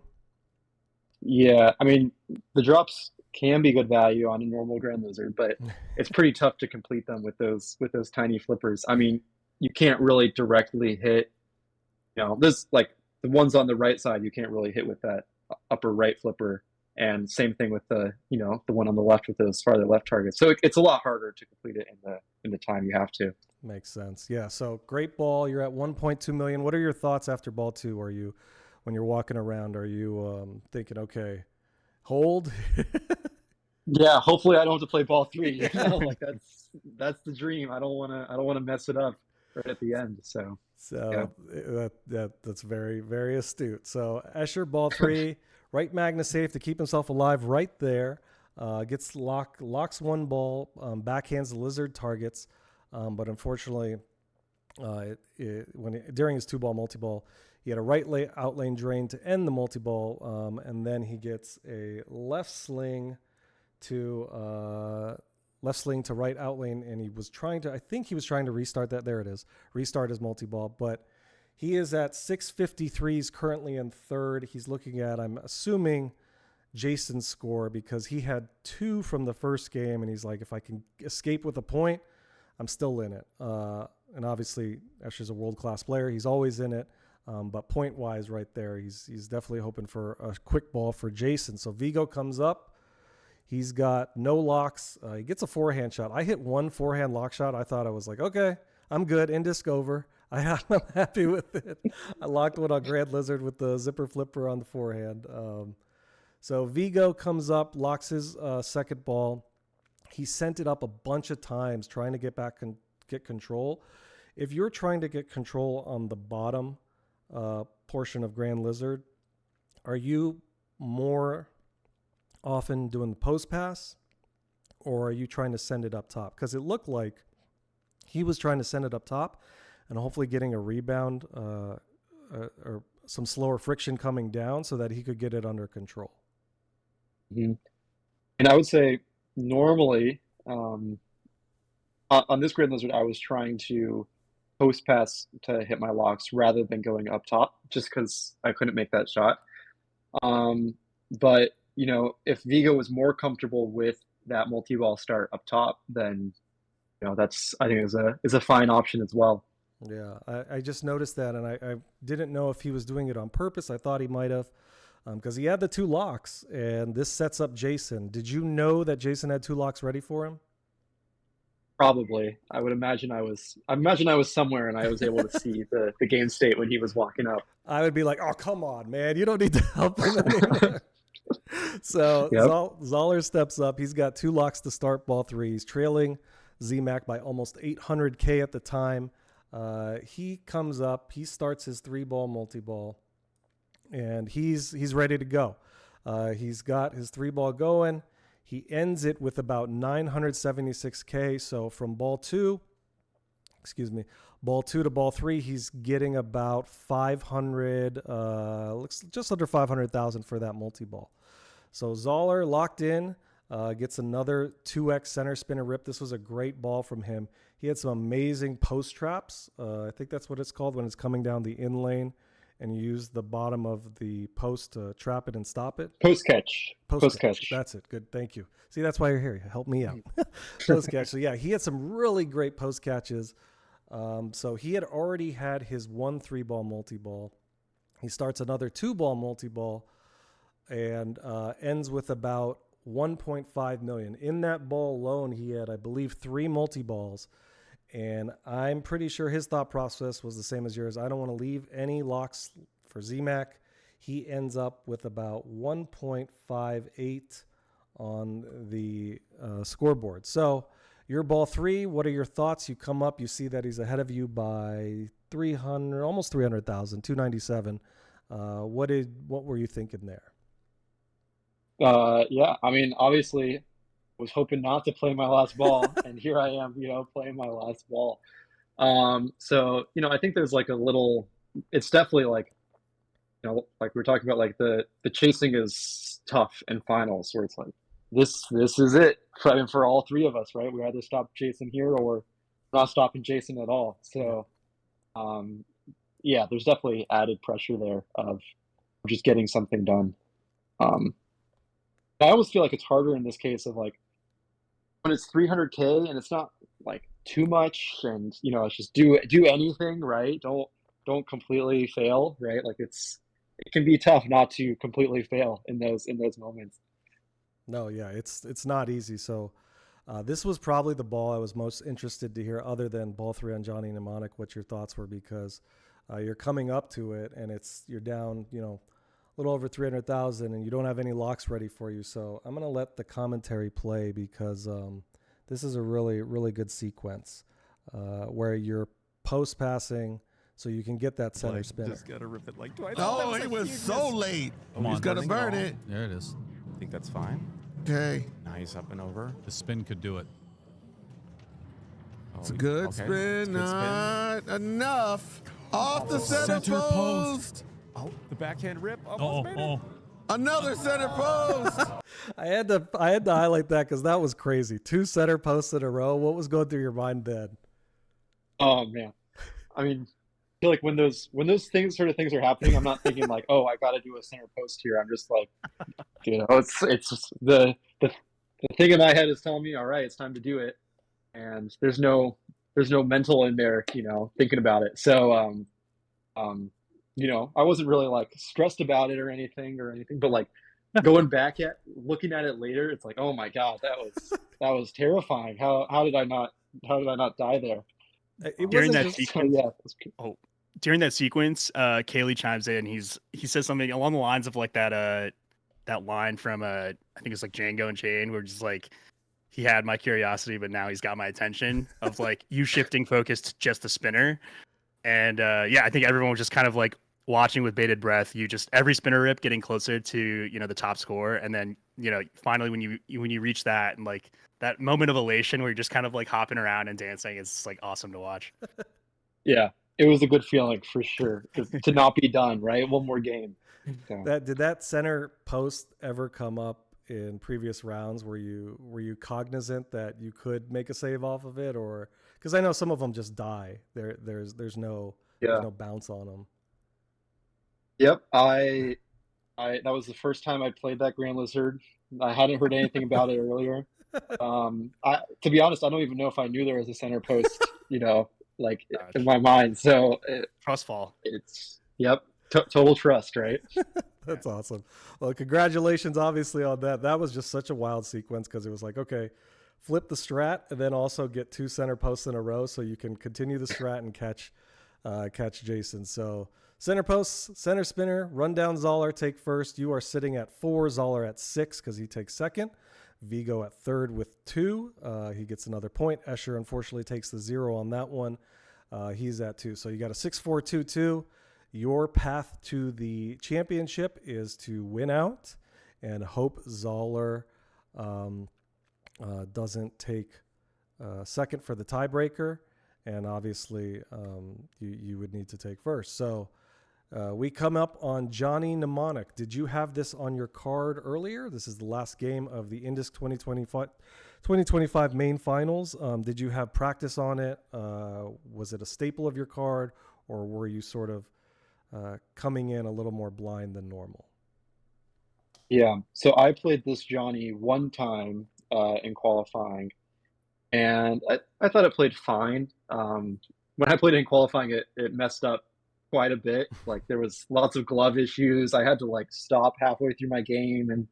Yeah, I mean, the drops can be good value on a normal Grand Lizard, but it's pretty tough to complete them with those tiny flippers. I mean, you can't really directly hit, this like the ones on the right side, you can't really hit with that upper right flipper. And same thing with the one on the left with those farther left targets. So it's a lot harder to complete it in the time you have to. Makes sense. Yeah. So great ball. You're at 1.2 million. What are your thoughts after ball 2? When you're walking around, are you thinking, okay, hold? Yeah. Hopefully I don't have to play ball 3. Like that's the dream. I don't want to mess it up right at the end. So yeah. That's very, very astute. So Escher, ball 3, right Magna safe to keep himself alive right there. Gets locks one ball, backhands the lizard targets. But unfortunately, during his 2-ball multi-ball, he had a right out lane drain to end the multi-ball, and then he gets a left sling to right out lane, and I think he was trying to restart that. There it is, restart his multi-ball, but he is at 653s currently in third. He's looking at, I'm assuming, Jason's score because he had 2 from the first game, and he's like, if I can escape with a point, I'm still in it. And obviously, Escher's a world-class player. He's always in it. But point-wise right there, he's definitely hoping for a quick ball for Jason. So Vigo comes up. He's got no locks. He gets a forehand shot. I hit one forehand lock shot. I thought I was like, okay, I'm good. INDISC over. I'm happy with it. I locked one on Grand Lizard with the zipper flipper on the forehand. So Vigo comes up, locks his second ball. He sent it up a bunch of times trying to get back and get control. If you're trying to get control on the bottom portion of Grand Lizard, are you more often doing the post pass, or are you trying to send it up top? Because it looked like he was trying to send it up top and hopefully getting a rebound or some slower friction coming down so that he could get it under control. Mm-hmm. And I would say normally on this Grand Lizard, I was trying to post pass to hit my locks rather than going up top, just because I couldn't make that shot. But if Vigo was more comfortable with that multi-ball start up top, then that's, I think, is a fine option as well. Yeah, I just noticed that, and I didn't know if he was doing it on purpose. I thought he might have, because he had the 2 locks, and this sets up Jason. Did you know that Jason had 2 locks ready for him? Probably. I would imagine I was somewhere and I was able to see the game state when he was walking up. I would be like, oh, come on, man. You don't need to help him anymore. So yep. Zoller steps up. He's got 2 locks to start ball 3. He's trailing Z-Mac by almost 800K at the time. He comes up. He starts his 3-ball multi-ball, and he's ready to go. He's got his 3-ball going. He ends it with about 976K. So from ball 2 to ball 3, he's getting about 500, looks just under 500,000 for that multi-ball. So Zoller locked in, gets another 2x center spinner rip. This was a great ball from him. He had some amazing post traps. I think that's what it's called when it's coming down the in lane, and you use the bottom of the post to trap it and stop it. Post catch. That's it. Good. Thank you. See, that's why you're here. Help me out. Post catch. So yeah, he had some really great post catches. So he had already had his 1 3-ball multi-ball. He starts another 2-ball multi-ball and ends with about 1.5 million. In that ball alone, he had, I believe, 3 multi-balls. And I'm pretty sure his thought process was the same as yours. I don't want to leave any locks for Z-Mac. He ends up with about 1.58 on the scoreboard. So your ball 3, what are your thoughts? You come up, you see that he's ahead of you by 300, almost 300,000, 297. What were you thinking there? Yeah, I mean, obviously was hoping not to play my last ball, and here I am, playing my last ball. So, I think there's like a little, it's definitely like, like we're talking about, like the chasing is tough in finals where it's like, this is it. I mean, for all three of us, right? We either stop chasing here or not stopping chasing at all. So, yeah, there's definitely added pressure there of just getting something done. I always feel like it's harder in this case of like when it's 300K and it's not like too much, and it's just do anything, right? Don't completely fail, right? Like it can be tough not to completely fail in those moments. No, yeah, it's not easy. So this was probably the ball I was most interested to hear, other than ball 3 on Johnny Mnemonic, what your thoughts were, because you're coming up to it and you're down, a little over 300,000, and you don't have any locks ready for you. So I'm going to let the commentary play, because this is a really, really good sequence where you're post passing so you can get that center spinner. Just got to rip it like twice. Oh, he was so late. He's going to burn it. There it is. I think that's fine. Okay. Nice up and over. The spin could do it. It's a good spin. Not enough. Off the center post. Oh, the backhand rip. Oh, oh. Another center post. I had to highlight that because that was crazy. 2 center posts in a row. What was going through your mind then? Oh man, I mean, I feel like when those things are happening, I'm not thinking like, oh, I got to do a center post here. I'm just like, it's the thing in my head is telling me, all right, it's time to do it, and there's no mental in there, thinking about it. So, I wasn't really like stressed about it or anything, but like going back looking at it later, it's like, oh my God, that was terrifying. How did I not die there? During that sequence, yeah. During that sequence, Kaylee chimes in. He says something along the lines of like that line from I think it's like Django Unchained, where just like he had my curiosity, but now he's got my attention. Of like you shifting focus to just the spinner, and yeah, I think everyone was just kind of like watching with bated breath. You just every spinner rip getting closer to the top score, and then finally when you reach that, and like that moment of elation where you're just kind of like hopping around and dancing, it's like awesome to watch. Yeah, it was a good feeling for sure to not be done, right? One more game. So. Did that center post ever come up in previous rounds? Were you cognizant that you could make a save off of it, or because I know some of them just die. There's no bounce on them. Yep, I that was the first time I played that Grand Lizard. I hadn't heard anything about it earlier. To be honest, I don't even know if I knew there was a center post, like in my mind. So trust fall. It's total trust, right? That's awesome. Well, congratulations, obviously, on that. That was just such a wild sequence because it was like, okay, flip the strat and then also get 2 center posts in a row so you can continue the strat and catch Jason. So center posts, center spinner, run down Zoller, take first. You are sitting at 4, Zoller at 6 because he takes second. Vigo at third with 2. He gets another point. Escher unfortunately takes the 0 on that one. He's at 2. So you got a 6-4-2-2. Your path to the championship is to win out and hope Zoller doesn't take second for the tiebreaker. And obviously you would need to take first. So we come up on Johnny Mnemonic. Did you have this on your card earlier? This is the last game of the INDISC 2025 main finals. Did you have practice on it? Was it a staple of your card, or were you sort of coming in a little more blind than normal? Yeah, so I played this Johnny one time in qualifying, and I thought it played fine. When I played it in qualifying, it messed up quite a bit. Like there was lots of glove issues. I had to like stop halfway through my game and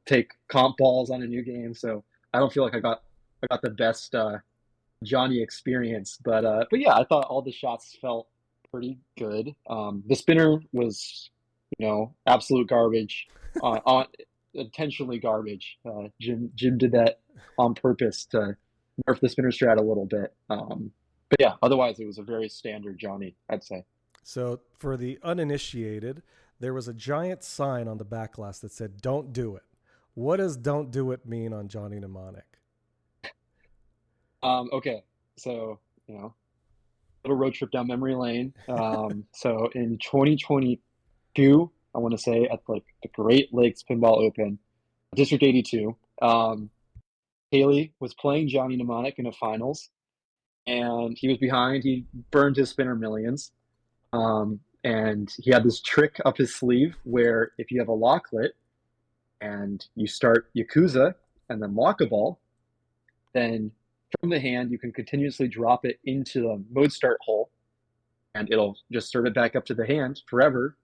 take comp balls on a new game. So I don't feel like I got the best Johnny experience. But yeah, I thought all the shots felt pretty good. The spinner was absolute garbage, intentionally garbage. Jim did that on purpose to nerf the spinner strat a little bit. But yeah, otherwise it was a very standard Johnny, I'd say. So for the uninitiated, there was a giant sign on the back glass that said, "Don't do it." What does "don't do it" mean on Johnny Mnemonic? Okay, so little road trip down memory lane. So in 2022, I want to say at like the Great Lakes Pinball Open, District 82, Haley was playing Johnny Mnemonic in a finals, and he was behind. He burned his spinner millions, and he had this trick up his sleeve where if you have a locklet and you start Yakuza and then lock a ball, then from the hand you can continuously drop it into the mode start hole, and it'll just serve it back up to the hand forever.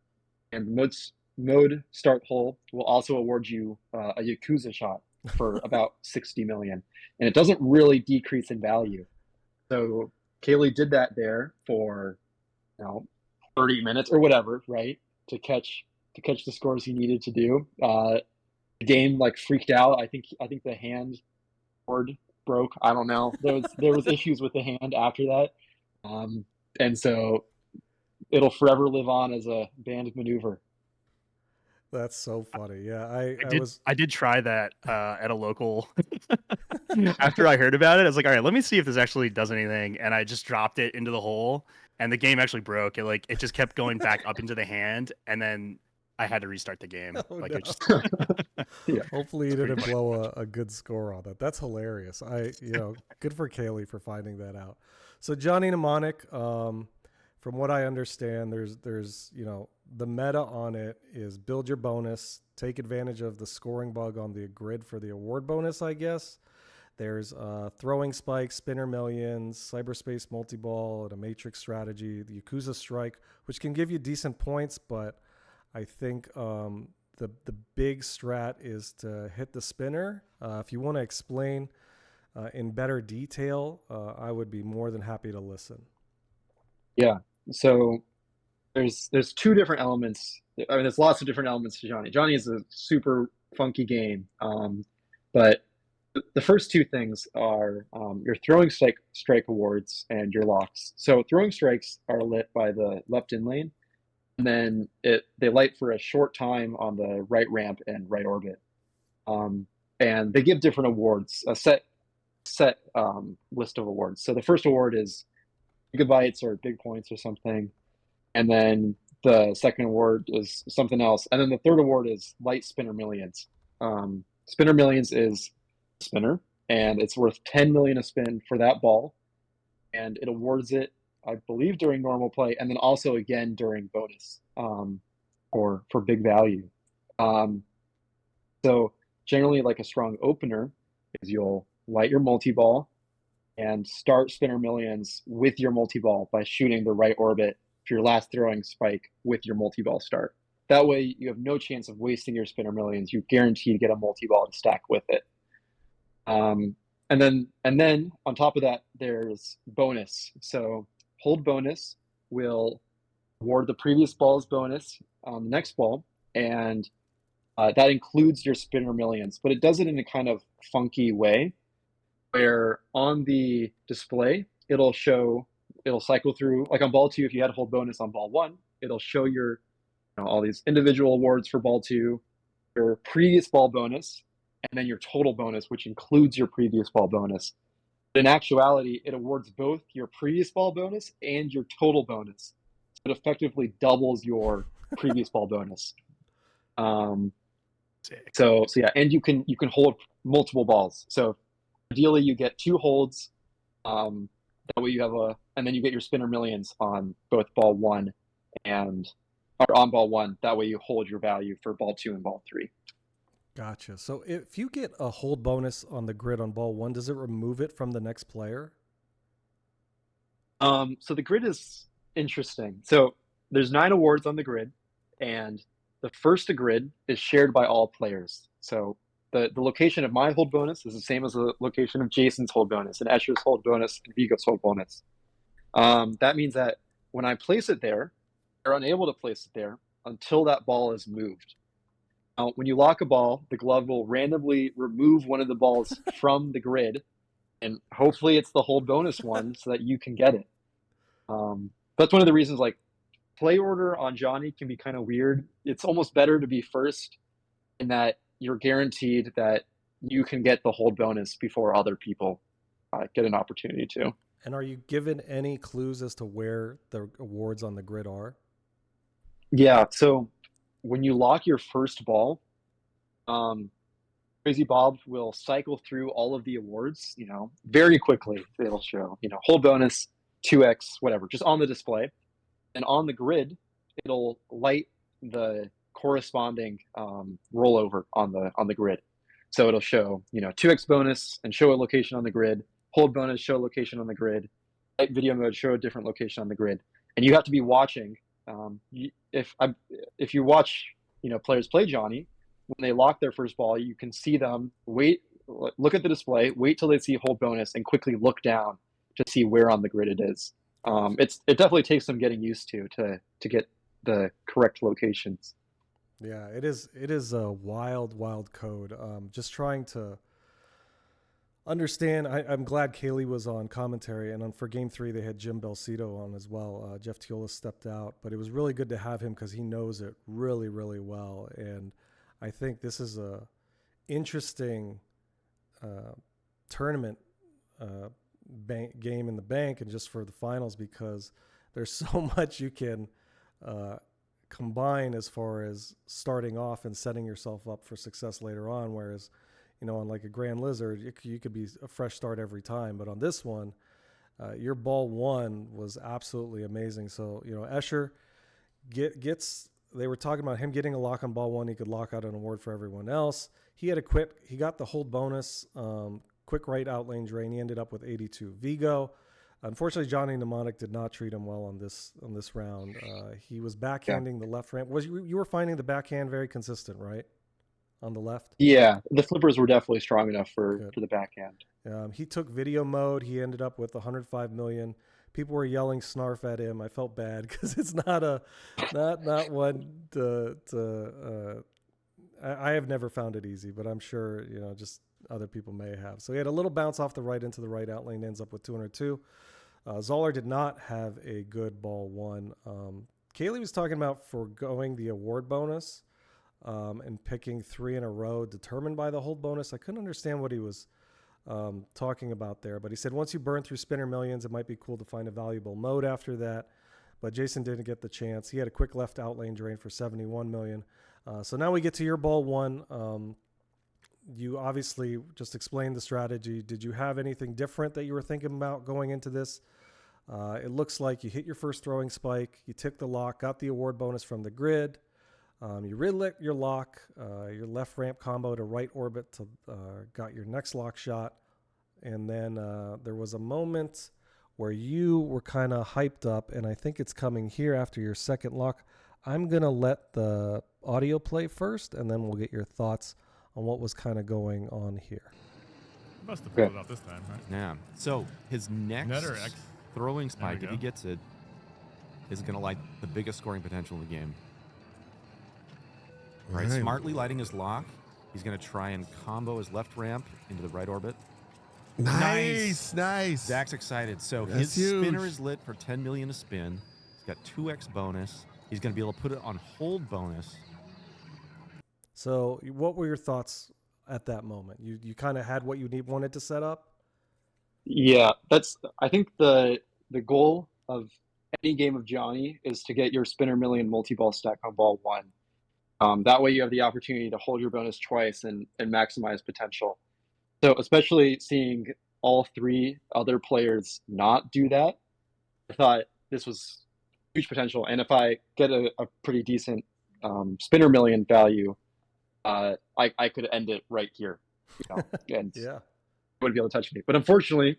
And the mode start hole will also award you a Yakuza shot for about 60 million, and it doesn't really decrease in value. So Kaylee did that there for 30 minutes or whatever, right, to catch the scores he needed to do. The game like freaked out. I think the hand board broke. I don't know. There was issues with the hand after that, and so it'll forever live on as a banned maneuver. That's so funny. Yeah, I did try that at a local. After I heard about it, I was like, all right, let me see if this actually does anything. And I just dropped it into the hole, and the game actually broke. It just kept going back up into the hand, and then I had to restart the game. Oh, like no. it just Yeah. Hopefully you didn't blow a good score on that. That's hilarious. Good for Kaylee for finding that out. So Johnny Mnemonic, from what I understand, there's the meta on it is build your bonus, take advantage of the scoring bug on the grid for the award bonus, I guess. There's throwing spikes, spinner millions, cyberspace multi-ball, and a matrix strategy, the Yakuza strike, which can give you decent points, but I think the big strat is to hit the spinner. If you want to explain in better detail, I would be more than happy to listen. Yeah. So there's two different elements. I mean, there's lots of different elements to Johnny. Johnny is a super funky game, but the first two things are your throwing strike awards and your locks. So throwing strikes are lit by the left in lane, and then they light for a short time on the right ramp and right orbit, and they give different awards, a set list of awards. So the first award is gigabytes or big points or something, and then the second award is something else, and then the third award is light spinner millions. Spinner millions is spinner, and it's worth 10 million a spin for that ball, and it awards it, I believe, during normal play, and then also again during bonus, for big value. So generally, like a strong opener is you'll light your multi-ball and start spinner millions with your multi-ball by shooting the right orbit for your last throwing spike with your multi-ball start. That way you have no chance of wasting your spinner millions. You guarantee to get a multi-ball to stack with it. And then on top of that, there's bonus. So hold bonus will award the previous ball's bonus on the next ball, and that includes your spinner millions, but it does it in a kind of funky way where on the display, it'll cycle through, like on ball 2, if you had hold bonus on ball 1, it'll show your all these individual awards for ball 2, your previous ball bonus, and then your total bonus, which includes your previous ball bonus. But in actuality, it awards both your previous ball bonus and your total bonus. So it effectively doubles your previous ball bonus. So yeah, and you can hold multiple balls. So ideally, you get 2 holds. That way you have and then you get your spinner millions on both ball 1 or on ball 1. That way you hold your value for ball 2 and ball 3. Gotcha. So if you get a hold bonus on the grid on ball 1, does it remove it from the next player? So the grid is interesting. So there's 9 awards on the grid, and the first grid is shared by all players. So the location of my hold bonus is the same as the location of Jason's hold bonus, and Escher's hold bonus, and Vigo's hold bonus. That means that when I place it there, they're unable to place it there until that ball is moved. Now, when you lock a ball, the glove will randomly remove one of the balls from the grid, and hopefully it's the hold bonus one so that you can get it. That's one of the reasons, like, play order on Johnny can be kind of weird. It's almost better to be first in that you're guaranteed that you can get the hold bonus before other people get an opportunity to. And are you given any clues as to where the awards on the grid are? Yeah. So when you lock your first ball, Crazy Bob will cycle through all of the awards, very quickly. It'll show, whole bonus, 2x, whatever, just on the display. And on the grid, it'll light the corresponding rollover on the grid. So it'll show, 2x bonus and show a location on the grid, hold bonus, show a location on the grid, light video mode, show a different location on the grid. And you have to be watching. If you watch, players play Johnny, when they lock their first ball, you can see them look at the display, wait till they see hold bonus, and quickly look down to see where on the grid it is. It definitely takes some getting used to get the correct locations. Yeah, it is a wild code. Just trying to understand. I'm glad Kaylee was on commentary, and for Game 3 they had Jim Belcito on as well. Jeff Teolis stepped out, but it was really good to have him because he knows it really, really well. And I think this is a interesting tournament game in the bank, and just for the finals, because there's so much you can combine as far as starting off and setting yourself up for success later on. Whereas, on like a Grand Lizard, you could be a fresh start every time. But on this one, your ball one was absolutely amazing. So, Escher they were talking about him getting a lock on ball one. He could lock out an award for everyone else. He got the hold bonus, quick right out lane drain. He ended up with 82. Vigo, unfortunately, Johnny Mnemonic did not treat him well on this round. He was backhanding the left ramp. You were finding the backhand very consistent, right? On the left? Yeah, the flippers were definitely strong enough for the backhand. He took video mode. He ended up with 105 million. People were yelling snarf at him. I felt bad because it's not one I have never found it easy, but I'm sure, just other people may have. So he had a little bounce off the right into the right out lane, ends up with 202. Zoller did not have a good ball one. Kaylee was talking about foregoing the award bonus and picking 3 in a row determined by the hold bonus. I couldn't understand what he was talking about there, but he said once you burn through spinner millions, it might be cool to find a valuable mode after that. But Jason didn't get the chance. He had a quick left out lane drain for 71 million. So now we get to your ball one. You obviously just explained the strategy. Did you have anything different that you were thinking about going into this? It looks like you hit your first throwing spike, you took the lock, got the award bonus from the grid. You relit your lock, your left ramp combo to right orbit to got your next lock shot. And then there was a moment where you were kind of hyped up, and I think it's coming here after your second lock. I'm going to let the audio play first, and then we'll get your thoughts on what was kind of going on here. Must have pulled it out this time, right? Yeah. So his next Net or X? throwing spike, There if we he gets it, is going to light the biggest scoring potential in the game. All right, smartly lighting his lock. He's going to try and combo his left ramp into the right orbit. Nice. Zach's excited. So That's his huge. spinner is lit for 10 million to spin. He's got 2x bonus. He's going to be able to put it on hold bonus. So what were your thoughts at that moment? You kind of had what you wanted to set up? Yeah, I think the goal of any game of Johnny is to get your spinner million multi-ball stack on ball one. That way you have the opportunity to hold your bonus twice and maximize potential. So especially seeing all 3 other players not do that, I thought this was huge potential. And if I get a pretty decent spinner million value, I could end it right here. And Yeah. wouldn't be able to touch me. But unfortunately,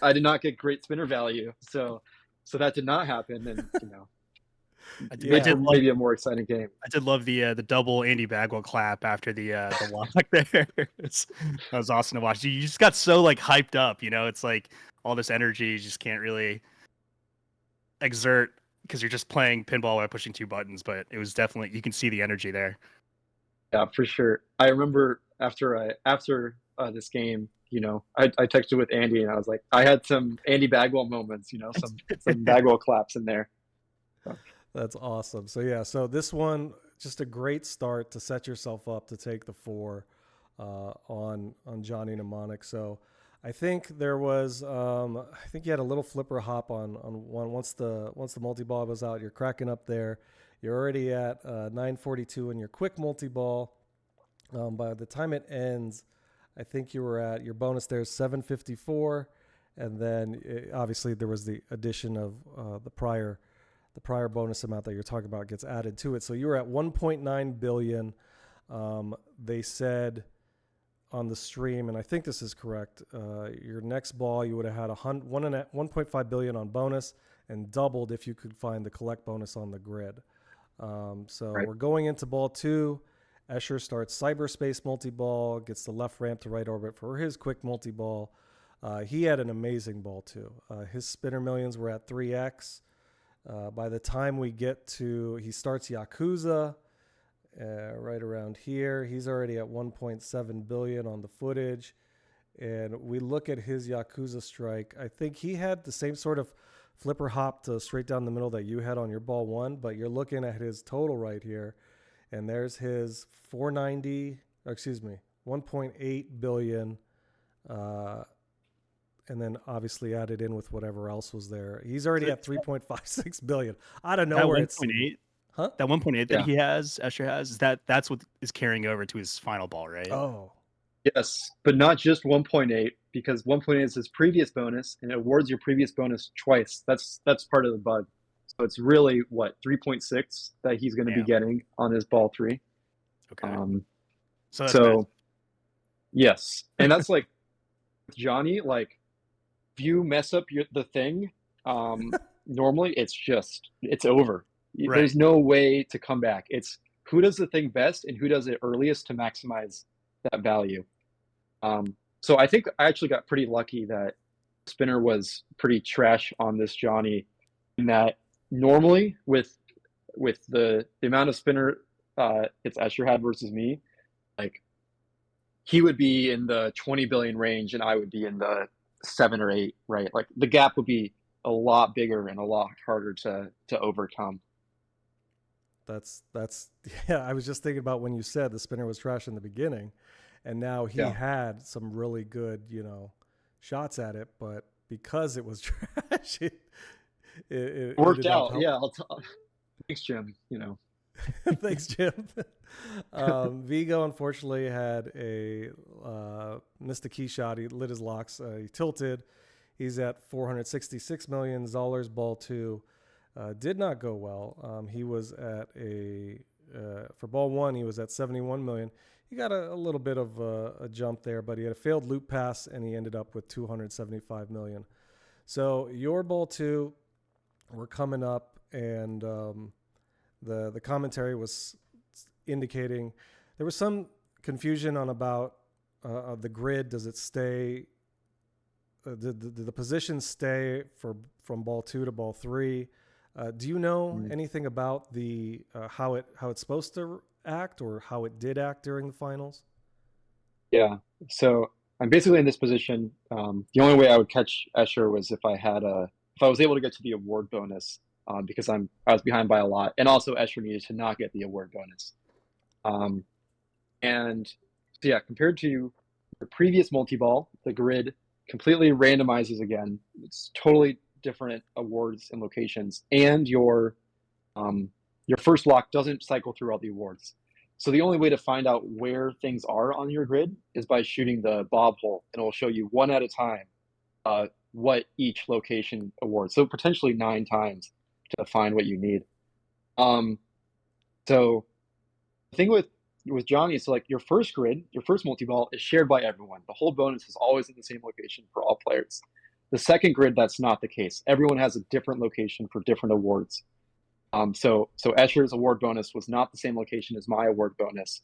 I did not get great spinner value. So that did not happen. And, maybe a more exciting game. I did love the double Andy Bagwell clap after the lock there. That was awesome to watch. You just got so hyped up, it's like all this energy you just can't really exert because you're just playing pinball while pushing 2 buttons. But it was definitely, you can see the energy there. Yeah, for sure. I remember after this game, I texted with Andy and I was like, I had some Andy Bagwell moments, some Bagwell claps in there. So. That's awesome. So this one, just a great start to set yourself up to take the 4 on Johnny Mnemonic. So I think there was, I think you had a little flipper hop on one. Once the multi-ball was out, you're cracking up there. You're already at 942 in your quick multi-ball. By the time it ends, I think you were at, your bonus there is 754. And then obviously there was the addition of the prior bonus amount that you're talking about gets added to it. So you were at 1.9 billion. They said on the stream, and I think this is correct, your next ball you would have had 1.5 billion on bonus and doubled if you could find the collect bonus on the grid. So Right. we're going into ball 2. Escher starts cyberspace multi-ball, gets the left ramp to right orbit for his quick multi-ball. He had an amazing ball too. His spinner millions were at 3x. By the time we get to, he starts Yakuza right around here. He's already at 1.7 billion on the footage. And we look at his Yakuza strike. I think he had the same sort of flipper hop to straight down the middle that you had on your ball 1, but you're looking at his total right here. And there's his 1.8 billion. And then obviously added in with whatever else was there. He's already at 3.56 billion. I don't know That where it's 1.8, huh? that 1.8 that Yeah. he has, Escher has, that's what is carrying over to his final ball, right? Oh, Yes, but not just 1.8, because 1.8 is his previous bonus, and it awards your previous bonus twice. That's part of the bug. So it's really, what, 3.6 that he's going to be Yeah. getting on his ball 3. Okay. So that's So, nice. yes. And that's like, Johnny, like, if you mess up the thing, normally it's over. Right. There's no way to come back. It's who does the thing best and who does it earliest to maximize that value. So I think I actually got pretty lucky that spinner was pretty trash on this Johnny, in that normally with the amount of spinner it's Escher had versus me, like he would be in the 20 billion range and I would be in the 7 or 8, right? Like the gap would be a lot bigger and a lot harder to overcome. that's yeah. I was just thinking about when you said the spinner was trash in the beginning, and now he had some really good, shots at it, but because it was trash, it Worked ended up out, yeah. Thanks, Jim. Thanks, Jim. Vigo unfortunately had missed a key shot. He lit his locks. He tilted. He's at $466 million. Zoller's ball 2 did not go well. He was at for ball 1, he was at 71 million. He got a little bit of a jump there, but he had a failed loop pass and he ended up with 275 million. So your ball 2, we're coming up, and the commentary was indicating there was some confusion on about the grid. Does it stay? Did the positions stay from ball 2 to ball 3? Do you know anything about the how it's supposed to act, or how it did act during the finals? Yeah. So I'm basically in this position. The only way I would catch Escher was if I was able to get to the award bonus, because I was behind by a lot, and also Escher needed to not get the award bonus. And so yeah, compared to the previous multi-ball, the grid completely randomizes again. It's totally different awards and locations, and your first lock doesn't cycle through all the awards. So the only way to find out where things are on your grid is by shooting the bob hole, and it will show you one at a time what each location awards. So potentially 9 times to find what you need. So the thing with Johnny, so like your first grid, your first multi-ball is shared by everyone. The whole bonus is always in the same location for all players. The second grid, that's not the case. Everyone has a different location for different awards. So Escher's award bonus was not the same location as my award bonus.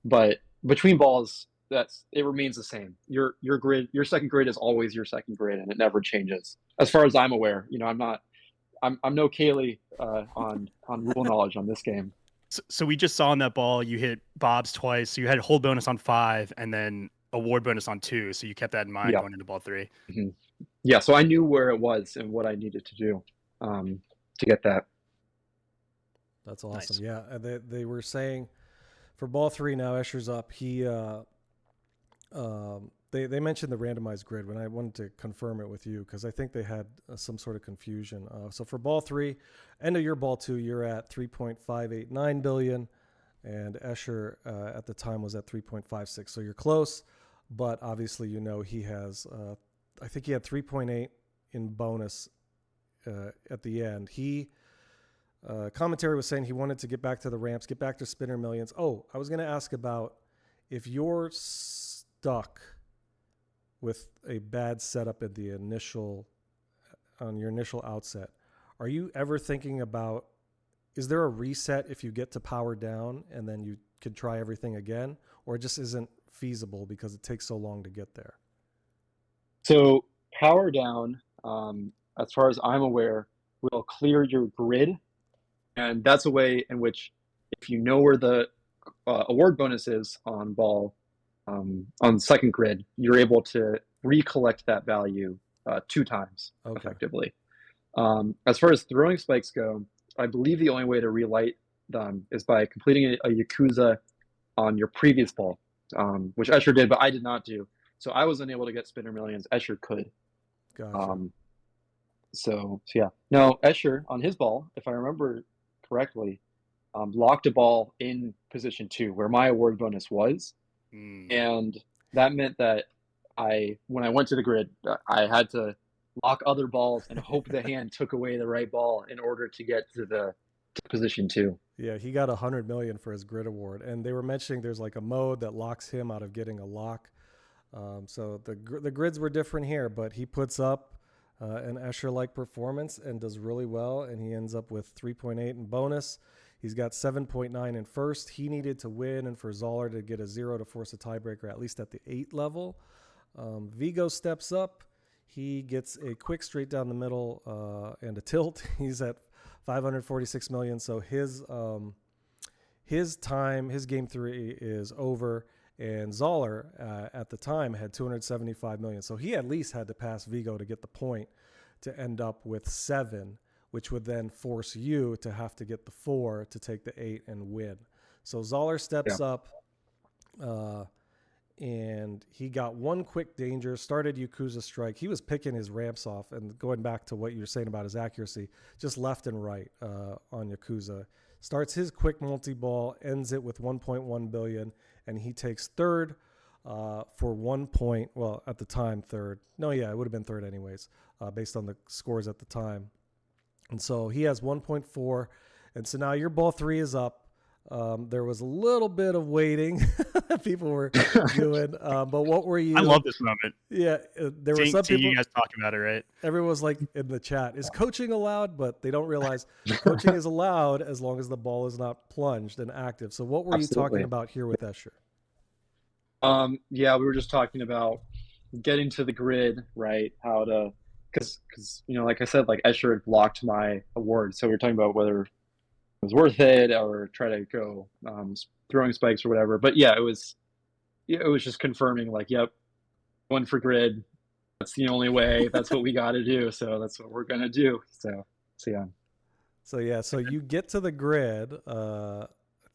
But between balls, it remains the same. Your grid, your second grid is always your second grid, and it never changes. As far as I'm aware, I'm no Kaylee on rule knowledge on this game. So we just saw on that ball you hit bobs twice. So you had hold bonus on 5 and then award bonus on 2. So you kept that in mind going into ball 3. Mm-hmm. Yeah, so I knew where it was and what I needed to do to get that. That's awesome. Nice. Yeah, they were saying for ball 3 now, Escher's up. He they mentioned the randomized grid when I wanted to confirm it with you because I think they had some sort of confusion. So for ball 3, end of your ball 2, you're at 3.589 billion, and Escher at the time was at 3.56. So you're close, but obviously he has I think he had 3.8 in bonus at the end. Commentary was saying he wanted to get back to the ramps, get back to Spinner Millions. Oh, I was going to ask about if you're stuck with a bad setup at the on your initial outset, are you ever thinking about, is there a reset if you get to power down and then you could try everything again, or it just isn't feasible because it takes so long to get there? So power down, as far as I'm aware, will clear your grid. And that's a way in which, if you know where the award bonus is on ball, on the second grid, you're able to recollect that value 2 times effectively. As far as throwing spikes go, I believe the only way to relight them is by completing a Yakuza on your previous ball, which Escher did, but I did not do. So I was unable to get Spinner Millions. Escher could. Gotcha. So yeah. Now, Escher, on his ball, if I remember correctly, locked a ball in position 2 where my award bonus was. And that meant that when I went to the grid, I had to lock other balls and hope the hand took away the right ball in order to get to position 2. Yeah, he got 100 million for his grid award, and they were mentioning there's like a mode that locks him out of getting a lock. So the grids were different here, but he puts up an Escher-like performance and does really well, and he ends up with 3.8 in bonus. He's got 7.9 in first. He needed to win and for Zoller to get a 0 to force a tiebreaker, at least at the 8 level. Vigo steps up. He gets a quick straight down the middle and a tilt. He's at 546 million. So his game 3 is over. And Zoller at the time had 275 million. So he at least had to pass Vigo to get the point to end up with 7, which would then force you to have to get the 4 to take the 8 and win. So Zoller steps up, and he got one quick danger, started Yakuza strike. He was picking his ramps off, and going back to what you were saying about his accuracy, just left and right on Yakuza. Starts his quick multi-ball, ends it with 1.1 billion, and he takes third for 1 point. Well, at the time, third. No, yeah, it would have been third anyways, based on the scores at the time. And so he has 1.4. And so now your ball 3 is up. There was a little bit of waiting people were doing. But what were you? I love this moment. Yeah. There were some people. You guys talking about it, right? Everyone was like in the chat, is coaching allowed? But they don't realize coaching is allowed as long as the ball is not plunged and active. So what were you talking about here with Escher? Yeah, we were just talking about getting to the grid, right? How to, because like I said, like Escher had blocked my award, so we were talking about whether it was worth it or try to go throwing spikes or whatever. But yeah, it was just confirming, like, yep, one for grid. That's the only way. That's what we got to do. So that's what we're gonna do. So yeah. So you get to the grid, I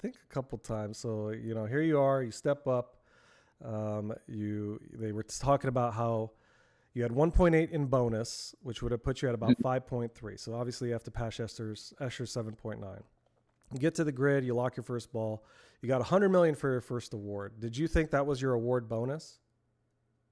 think a couple times. So here you are. You step up. They were talking about how you had 1.8 in bonus, which would have put you at about 5.3. So obviously you have to pass Escher's 7.9. You get to the grid, you lock your first ball. You got 100 million for your first award. Did you think that was your award bonus?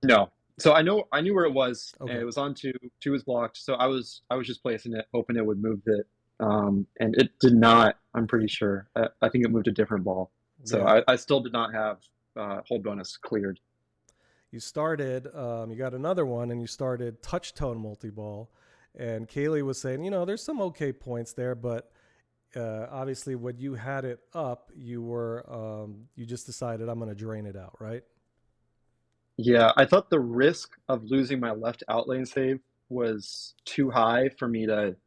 No. So I knew where it was, okay. And it was on 2. 2 was blocked. So I was just placing it, hoping it would move it. And it did not, I'm pretty sure. I think it moved a different ball. So yeah. I still did not have hold bonus cleared. You started, you got another one, and you started touch tone multi-ball. And Kaylee was saying, there's some okay points there, but obviously when you had it up, you were, you just decided I'm going to drain it out, right? Yeah, I thought the risk of losing my left outlane save was too high for me to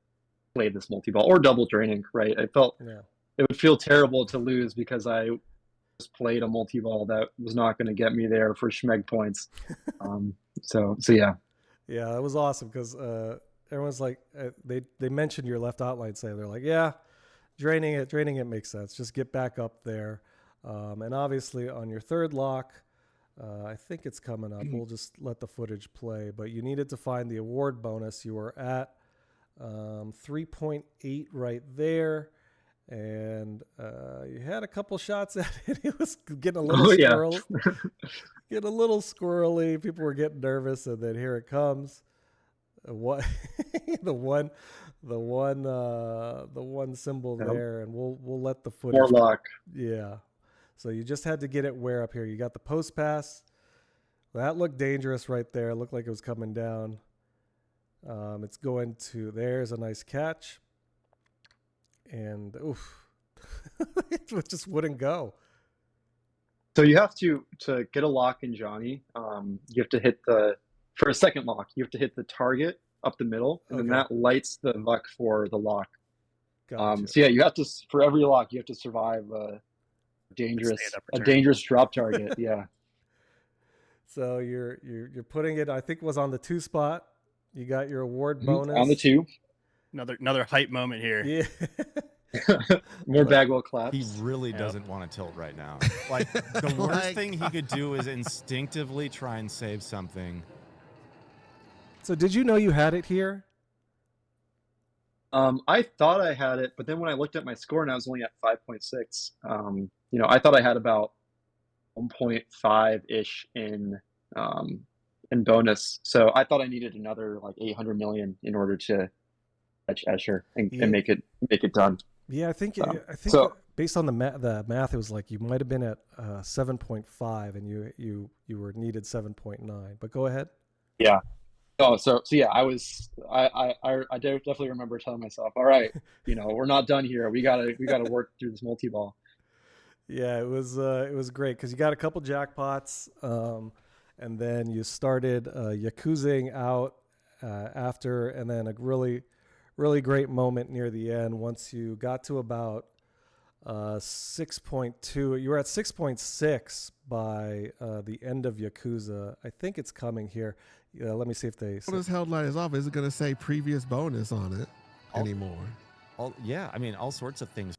play this multi-ball or double draining, right? I felt it would feel terrible to lose because I just played a multi-ball that was not going to get me there for schmeg points. So yeah. Yeah, that was awesome because everyone's like, they mentioned your left outline save. They're like, yeah, draining it makes sense. Just get back up there. And obviously on your third lock, I think it's coming up. We'll just let the footage play. But you needed to find the award bonus. You were at 3.8 right there. And you had a couple shots at it. It was getting a little squirrely. Getting a little squirrely. People were getting nervous, and then here it comes. What the one symbol there, and we'll let the footage. More luck. Yeah. So you just had to get it where up here. You got the post pass. That looked dangerous right there. It looked like it was coming down. It's going to. There's a nice catch. And oof, it just wouldn't go. So you have to get a lock in Johnny. You have to hit for a second lock. You have to hit the target up the middle, and then that lights the luck for the lock. Gotcha. So yeah, you have to, for every lock, you have to survive a dangerous drop target. Yeah. So you're putting it. I think it was on the 2 spot. You got your award bonus on the 2. Another hype moment here. Yeah. More Bagwell claps. He really doesn't want to tilt right now. Like the worst thing he could do is instinctively try and save something. So did you know you had it here? I thought I had it, but then when I looked at my score and I was only at 5.6, I thought I had about 1.5-ish in bonus. So I thought I needed another like 800 million in order to catch Escher and make it done. Yeah, I think based on the math, it was like you might have been at 7.5 and you were needed 7.9. But go ahead. Yeah. Oh, so yeah, I definitely remember telling myself, all right, we're not done here. We gotta work through this multi-ball. Yeah, it was great because you got a couple jackpots, and then you started Yakuzing out after, and then a really, really great moment near the end once you got to about 6.2. You were at 6.6 by the end of Yakuza. I think it's coming here. Let me see if they. What is held light is off? Is it going to say previous bonus on it anymore? All sorts of things.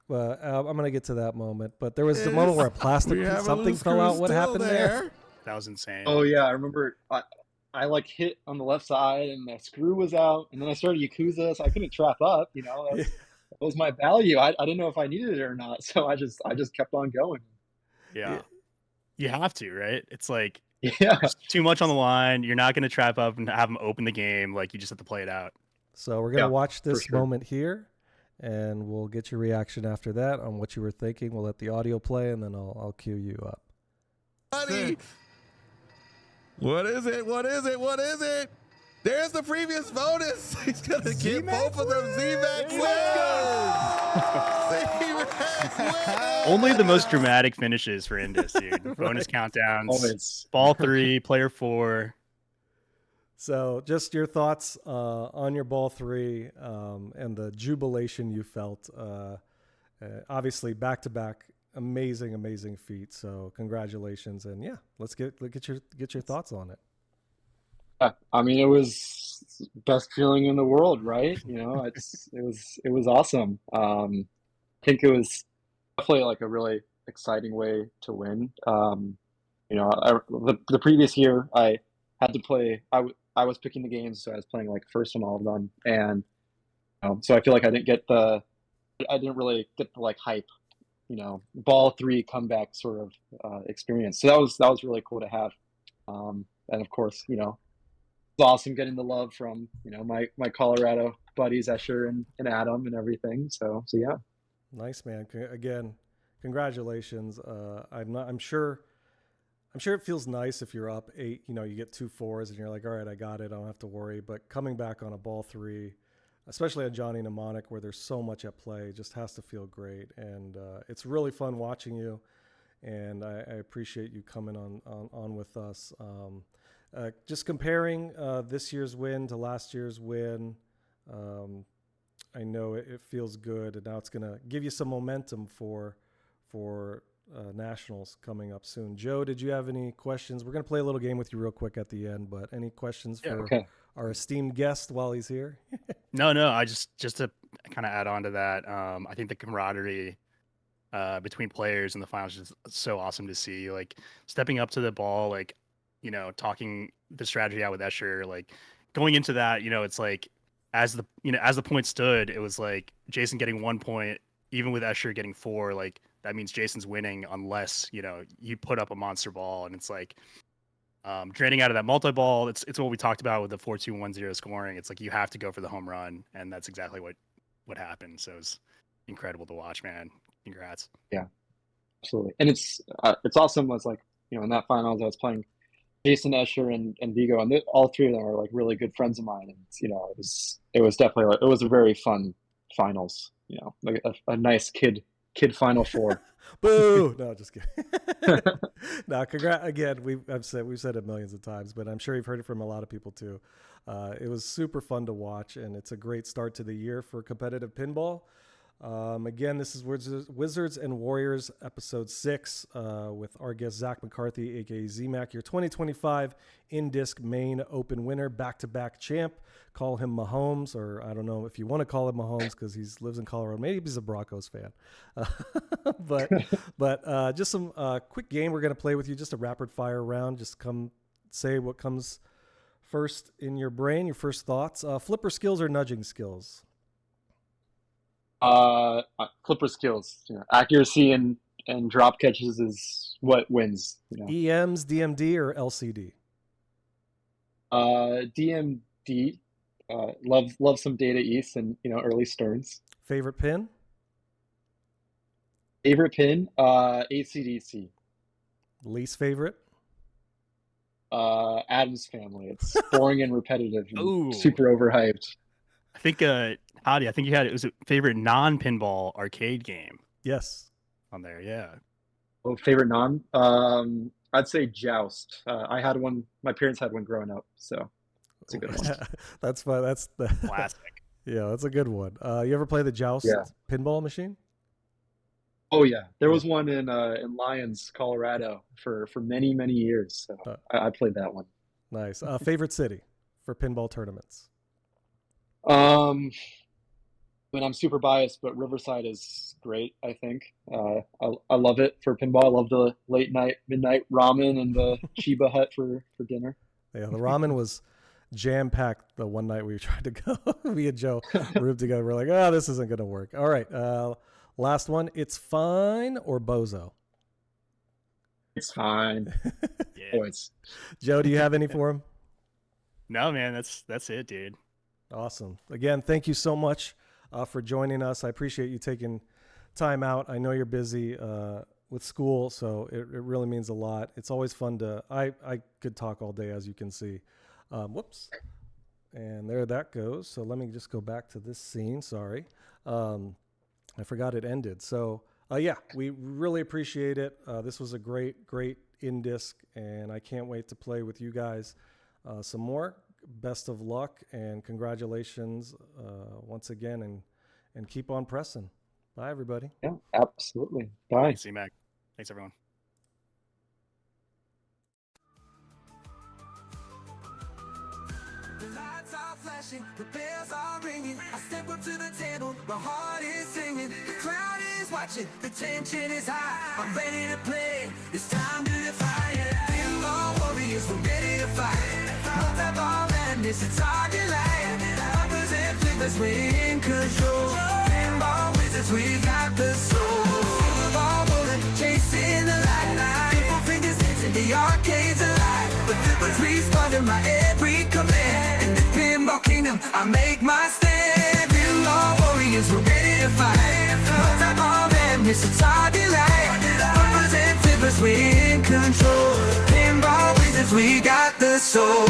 Well, I'm going to get to that moment, but there was the moment where a plastic something fell out. What happened there? That was insane. Oh yeah, I remember. I like hit on the left side and the screw was out, and then I started Yakuza, so I couldn't trap up. That was my value. I didn't know if I needed it or not, so I just kept on going. Yeah. You have to, right? It's like. Yeah. There's too much on the line. You're not going to trap up and have them open the game. Like, you just have to play it out. So we're going to watch this moment here, and we'll get your reaction after that on what you were thinking. We'll let the audio play, and then I'll cue you up. Buddy, what is it? What is it? What is it? There's the previous bonus. He's going to get both of them. Z-Mac wins! Only the most dramatic finishes for INDISC, dude. Bonus countdowns. Always. Ball 3, player 4. So just your thoughts on your ball 3 and the jubilation you felt. Obviously, back-to-back, amazing feat. So congratulations. And yeah, let's get your thoughts on it. Yeah, I mean, it was best feeling in the world, right? It was awesome. I think it was definitely like a really exciting way to win. The previous year I had to play. I was picking the games, so I was playing like first on all of them, and so I feel like I didn't really get the like hype, ball 3 comeback sort of experience. So that was really cool to have, and of course, it's awesome getting the love from my Colorado buddies Escher and Adam and everything. So yeah. Nice, man. Again, congratulations. I'm sure it feels nice if you're up 8. You get 2 4s and you're like, all right, I got it. I don't have to worry. But coming back on a ball 3, especially on Johnny Mnemonic, where there's so much at play, just has to feel great. And it's really fun watching you. And I appreciate you coming on with us. Just comparing this year's win to last year's win, I know it feels good, and now it's going to give you some momentum for nationals coming up soon. Joe, did you have any questions? We're going to play a little game with you real quick at the end, but any questions for our esteemed guest while he's here? No, I just to kind of add on to that, I think the camaraderie between players in the finals is so awesome to see. Like stepping up to the ball, like, you know, talking the strategy out with Escher, like going into that, you know, it's like as the point stood, it was like Jason getting 1 point, even with Escher getting 4, like that means Jason's winning unless, you know, you put up a monster ball. And it's like draining out of that multi-ball, it's what we talked about with the 4-2-1-0 scoring. It's like you have to go for the home run, and that's exactly what happened. So it's incredible to watch, man. Congrats. Yeah, absolutely. And it's awesome. Was like, you know, in that finals I was playing Jason, Escher, and Vigo, and all three of them are like really good friends of mine. And you know, it was definitely it was a very fun finals. You know, like a nice kid Final Four. Boo! No, just kidding. No, congrats again. We've said it millions of times, but I'm sure you've heard it from a lot of people too. It was super fun to watch, and it's a great start to the year for competitive pinball. Again, this is Wizards and Warriors episode 6 with our guest Zach McCarthy, aka Z-Mac, your 2025 INDISC Main Open winner, back-to-back champ. Call him Mahomes, or I don't know if you want to call him Mahomes because he lives in Colorado. Maybe he's a Broncos fan. But just some quick game we're going to play with you, just a rapid fire round. Just come say what comes first in your brain, your first thoughts. Flipper skills or nudging skills? Flipper skills. You know, accuracy and drop catches is what wins. You know. EMs, DMD, or LCD? DMD. Love some data east and, you know, early Stearns. Favorite pin? Favorite pin? ACDC. Least favorite? Adam's Family. It's boring and repetitive and Ooh. super overhyped. I think Howdy, I think you had it was a favorite non-pinball arcade game Yes. on there. Yeah. Oh, favorite non? I'd say Joust. I had one. My parents had one growing up, so it's a good one. That's fun. That's the Classic. Yeah, that's a good one. You ever play the Joust pinball machine? Oh yeah, there was one in Lyons, Colorado, for many years. So I played that one. Nice. Favorite city for pinball tournaments? I mean, I'm super biased, but Riverside is great. I think I love it for pinball. I love the midnight ramen and the Chiba Hut for dinner. Yeah, the ramen was jam packed the one night we tried to go. Me and Joe roomed together. We're like, oh, this isn't gonna work. All right, last one. It's fine or bozo? It's fine. Yeah. Boys. Joe, do you have any for him? No, man, that's it, dude. Awesome. Again, thank you so much for joining us. I appreciate you taking time out. I know you're busy with school, so it really means a lot. It's always fun to, I could talk all day, as you can see. Whoops. And there that goes. So let me just go back to this scene. Sorry. I forgot it ended. So yeah, we really appreciate it. This was a great INDISC, and I can't wait to play with you guys some more. Best of luck and congratulations once again, and keep on pressing. Bye, everybody. Yeah, absolutely. Bye. Thanks, Z-Mac. Thanks, everyone. The lights are flashing, the bells are ringing. I step up to the table, my heart is singing. The crowd is watching, the tension is high. I'm ready to play, it's time to defy it. Pinball warriors, we're ready to fight. Multi-ball madness, it's target light. Uppers and flippers, we're in control. Pinball wizards, we got the soul. Silverball bowling, chasing the light. People fingers dancing, the arcades alive. But flippers respond to my every command. In the pinball kingdom, I make my stand. Pinball warriors, we're ready to fight. Multi-ball madness, it's target light. Uppers and flippers, we're in control. Pinball wizards, we got the soul.